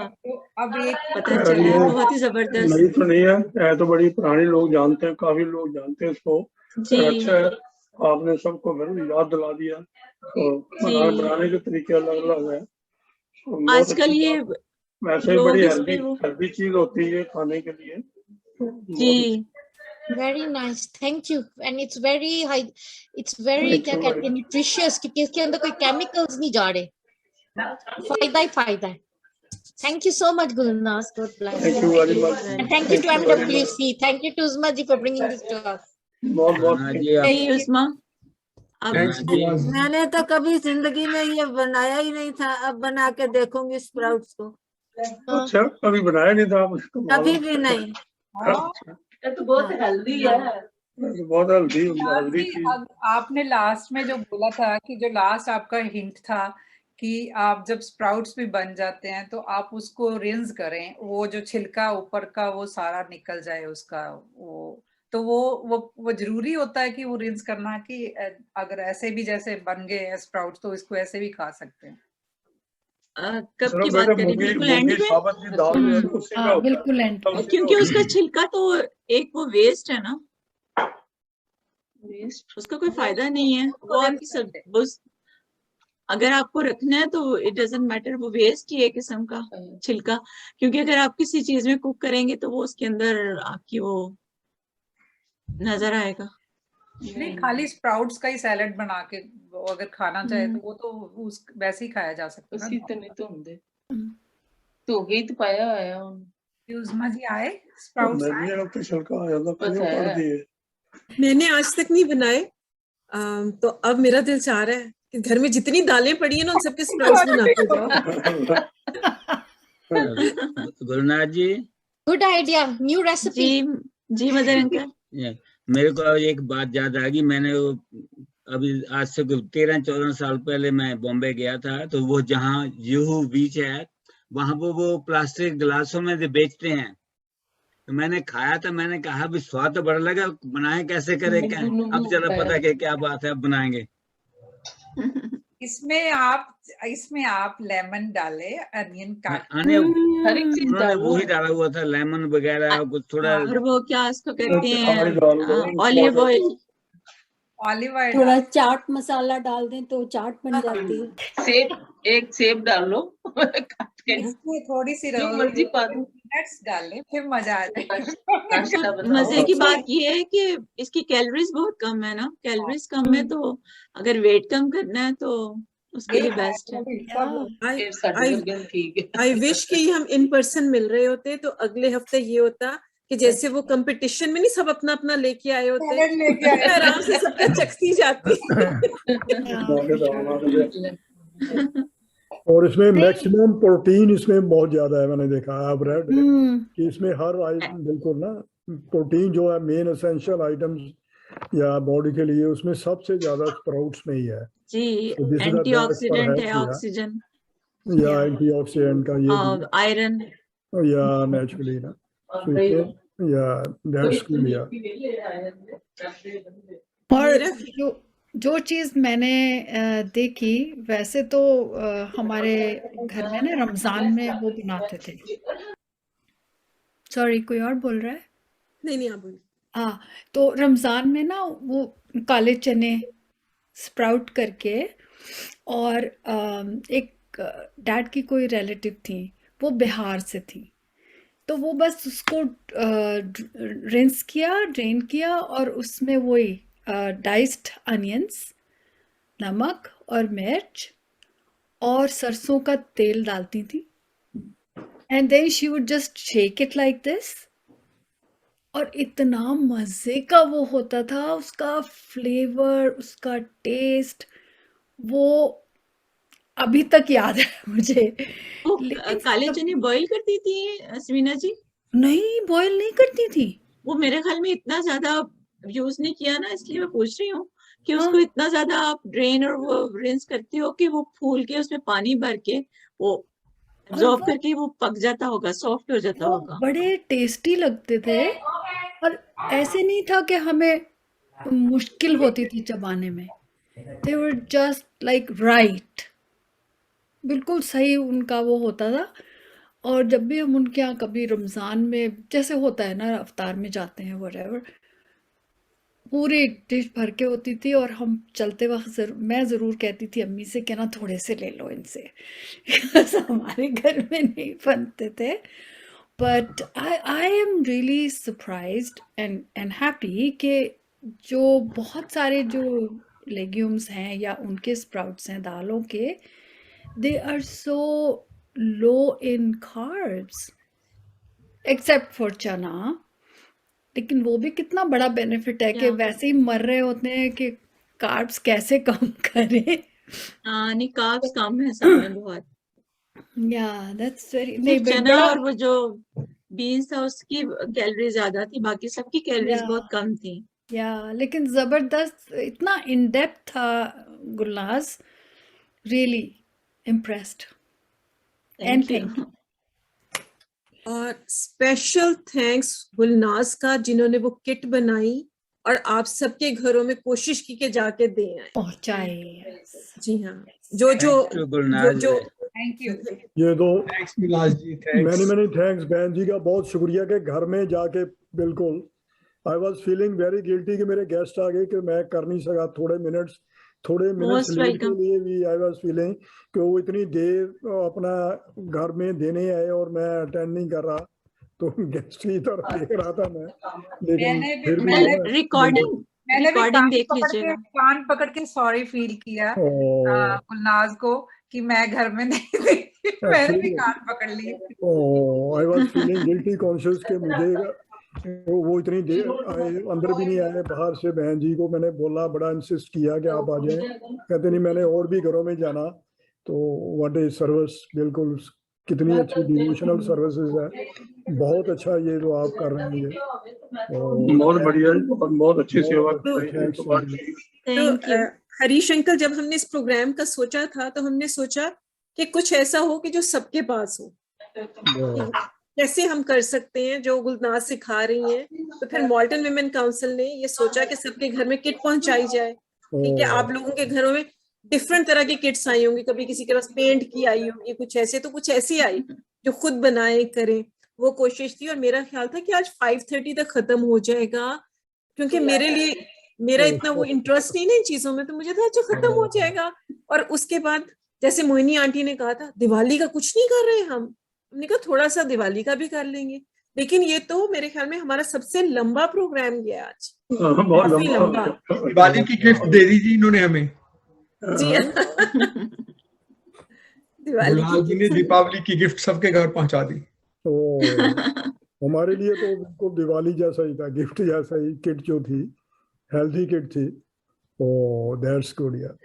अब एक पता चला है, बहुत ही जबरदस्त। नहीं तो नहीं है, तो बड़ी पुरानी लोग जानते हैं, काफी लोग जानते हैं इसको। अच्छा है, आपने सबको फिर याद दिला दिया। तो बनाने के तरीके अलग अलग है। आजकल ये वैसे ही बड़ी हेल्दी चीज होती है खाने के लिए। जी, very nice, thank you, and it's very क्या कहते हैं, nutritious, क्योंकि इसके अंदर कोई केमिकल्स नहीं जा रहे, फायदा ही फायदा है। Thank you so much, Gulnaz. God bless. Thank you very much. And thank you to MWC. Thank you to Uzma ji for bringing this to us. बहुत उस्मा। मैंने तो कभी जिंदगी में ये बनाया ही नहीं था, अब बना के देखूंगी स्प्राउट्स को। अच्छा, कभी बनाया नहीं था कभी भी नहीं। ये तो बहुत हेल्दी है, बहुत हेल्दी चीज। आपने लास्ट में जो बोला था कि जो लास्ट आपका हिंट था कि आप जब स्प्राउट्स भी बन जाते हैं तो आप उसको रिंस करें, वो जो छिलका ऊपर का वो सारा निकल जाए उसका, वो जरूरी होता है कि वो रिंस करना, कि अगर ऐसे भी जैसे बन गए हैं स्प्राउट्स तो इसको ऐसे भी खा सकते हैं? कब की बात करें? बिल्कुल एंड में, बिल्कुल एंड, क्योंकि उसका छिलका तो एक वो वेस्ट है ना, उसका कोई फायदा नहीं है। वो आपकी सब अगर आपको रखना है तो इट डजंट मैटर, वो वेस्ट ही है किस्म का छिलका, क्योंकि अगर आप किसी चीज में कुक करेंगे तो वो उसके अंदर आपकी वो नजर आएगा। नहीं, खाली स्प्राउट्स का ही सैलेड बना के अगर खाना चाहे तो वो तो वैसे ही खाया जा सकता है। उसी तने तो होंगे तो गई तो पाया आया उस्मा जी आए स्प्राउट्स मैंने आज तक नहीं बनाए, तो अब मेरा दिल चाह रहा है कि घर में जितनी दालें पड़ी हैं ना उन सबके स्प्राउट्स बनाते जाओ। गुलनाज जी, गुड आइडिया, न्यू रेसिपी। जी मदर अंकल, मेरे को एक बात याद आ गई। मैंने अभी आज से 13-14 साल पहले मैं बॉम्बे गया था, तो वो जहाँ जुहू बीच है वहां वो प्लास्टिक गिलासों में बेचते हैं, तो मैंने खाया था। मैंने कहा भी स्वाद तो बड़ा लगा, बनाए कैसे करे क्या, अब चला पता कि क्या बात है, अब बनाएंगे। इसमें आप इसमें आप लेमन डाले, अनियन काट, हर एक चीज उन्होंने वही डाला हुआ था, लेमन वगैरह कुछ थोड़ा। और वो क्या इसको कहते हैं, ऑलिव ऑयल, ऑलिव ऑयल, थोड़ा चाट मसाला डाल दें तो चाट बन जाती है। एक सेब डाल लो काट के, इसमें थोड़ी सी जो मर्जी पा दो, नट्स डाल लें, फिर मजा आ जाएगा। मजे की बात ये है कि इसकी कैलोरीज बहुत कम है ना, कैलोरीज कम है, तो अगर वेट कम करना है तो उसके लिए बेस्ट है। आई विश कि हम इन पर्सन मिल रहे होते तो अगले हफ्ते ये होता कि जैसे वो कंपटीशन में नहीं सब अपना अपना लेके आए होते, आराम से सबका चखती जाती। और इसमें मैक्सिमम प्रोटीन इसमें बहुत ज्यादा है, मैंने देखा, आप रेड कि इसमें हर बिल्कुल ना प्रोटीन जो है मेन एसेंशियल आइटम्स या बॉडी के लिए, उसमें सबसे ज्यादा स्प्राउट्स में ही है जी। एंटीऑक्सीडेंट है, ऑक्सीजन या एंटीऑक्सीडेंट का ये आयरन या नेचुरली ना, या दैट्स गुड। या और जो चीज मैंने देखी, वैसे तो हमारे घर में ना रमजान में वो बनाते थे। सॉरी, कोई और बोल रहा है? नहीं आप बोलिए। हाँ, तो रमजान में ना वो काले चने स्प्राउट करके, और एक डैड की कोई रिलेटिव थी, वो बिहार से थी, तो वो बस उसको रिंस किया, ड्रेन किया, और उसमें वही डाइस्ड अनियंस, नमक और मिर्च और सरसों का तेल डालती थी, and then she would just shake it like this, और इतना मजे का वो होता था, उसका फ्लेवर, उसका टेस्ट, वो अभी तक याद है मुझे। काले चने बॉईल करती थी समीना जी? नहीं, बॉईल नहीं करती थी वो, मेरे ख्याल में इतना ज्यादा यूज नहीं किया ना, इसलिए मैं पूछ रही हूँ कि उसको इतना ज्यादा आप ड्रेन और वो रिंस करती हो कि वो फूल के उसमें पानी भर के वो एब्जॉर्ब करके वो पक जाता होगा, सॉफ्ट हो जाता होगा। बड़े टेस्टी लगते थे, और ऐसे नहीं था कि हमें मुश्किल होती थी चबाने में। दे वर जस्ट लाइक राइट, बिल्कुल सही उनका वो होता था। और जब भी हम उनके यहाँ कभी रमज़ान में, जैसे होता है ना, अफ्तार में जाते हैं व्हाटएवर, पूरी डिश भर के होती थी, और हम चलते वक्त मैं ज़रूर कहती थी अम्मी से कि ना थोड़े से ले लो इनसे, हमारे घर में नहीं बनते थे। But I am really surprised and happy कि जो बहुत सारे जो लेग्यूम्स हैं या उनके स्प्राउट्स हैं दालों के, they are so low in carbs except for chana, लेकिन वो भी कितना बड़ा बेनिफिट है कि वैसे ही मर रहे होते हैं कि कार्ब्स कैसे कम करें। नहीं, कार्ब्स कम है सब में बहुत। दैट्स वेरी, नहीं, चना और वो जो बीन्स था उसकी कैलोरी ज्यादा थी, बाकी सबकी कैलोरीज बहुत कम थी। लेकिन जबरदस्त, इतना इन डेप्थ था Gulnaz, really impressed. Thank you. और स्पेशल थैंक्स गुलनाज का, जिन्होंने वो किट बनाई और आप सबके घरों में कोशिश की के जाके दे आए, पहुंचाए। जी हाँ, जो थैंक यू। ये तो मैनी थैंक्स बहन जी का, बहुत शुक्रिया कि घर में जाके बिल्कुल I was feeling very guilty कि मेरे गेस्ट आ गए कि मैं कर नहीं सका थोड़े मिनट्स लीड के लिए भी। आई वाज फीलिंग कि वो इतनी देर अपना घर में देने आए और मैं अटेंड नहीं कर रहा, तो गेस्ट की तरफ देख रहा था मैं, लेकिन फिर भी रिकॉर्डिंग देख लीजिएगा। कान पकड़ के सॉरी फील किया गुलनाज को कि मैं घर में नहीं थी, मैंने भी कान पकड़ लिए। I was feeling guilty conscious कि मुझे वो इतनी देर अंदर भी नहीं आए बाहर से। बहन जी को मैंने बोला, बड़ा इंसिस्ट किया कि आप आ जाएं, कहते नहीं मैंने और भी घरों में जाना। तो व्हाट इज सर्विस, बिल्कुल कितनी अच्छी डिवोशनल सर्विसेज है, बहुत अच्छा ये जो आप कर रहे हैं, ये बहुत बढ़िया, बहुत अच्छी सेवा। तो हरीश अंकल, जब हमने इस प्रोग्राम का सोचा था तो हमने सोचा कि कुछ ऐसा हो कि जो सबके पास हो, कैसे हम कर सकते हैं जो गुलनाज सिखा रही हैं। तो फिर मॉल्टन विमेन काउंसिल ने ये सोचा कि सबके घर में किट पहुंचाई जाए, ठीक है, आप लोगों के घरों में डिफरेंट तरह की किट्स आई होंगी, कभी किसी के पास पेंट की आई होगी, कुछ ऐसे, तो कुछ ऐसी आई जो खुद बनाए करें, वो कोशिश थी। और मेरा ख्याल था कि आज 5:30 तक खत्म हो जाएगा, क्योंकि मेरे लिए मेरा इतना वो इंटरेस्ट नहीं ना इन चीजों में, तो मुझे था जो खत्म हो जाएगा। और उसके बाद जैसे मोहिनी आंटी ने कहा था दिवाली का कुछ नहीं कर रहे हमने कहा थोड़ा सा दिवाली का भी कर लेंगे, लेकिन ये तो मेरे ख्याल में हमारा सबसे लंबा प्रोग्राम गया आज, बहुत काफी लंबा। दिवाली की गिफ्ट दे दी जी इन्होंने हमें। जी दिवाली जी ने दीपावली की गिफ्ट सबके घर पहुंचा दी। तो हमारे लिए तो बिल्कुल दिवाली जैसा ही था, गिफ्ट जैसा ही। किट जो थी हेल्थी किट थी। ओ दैट्स गुड यार।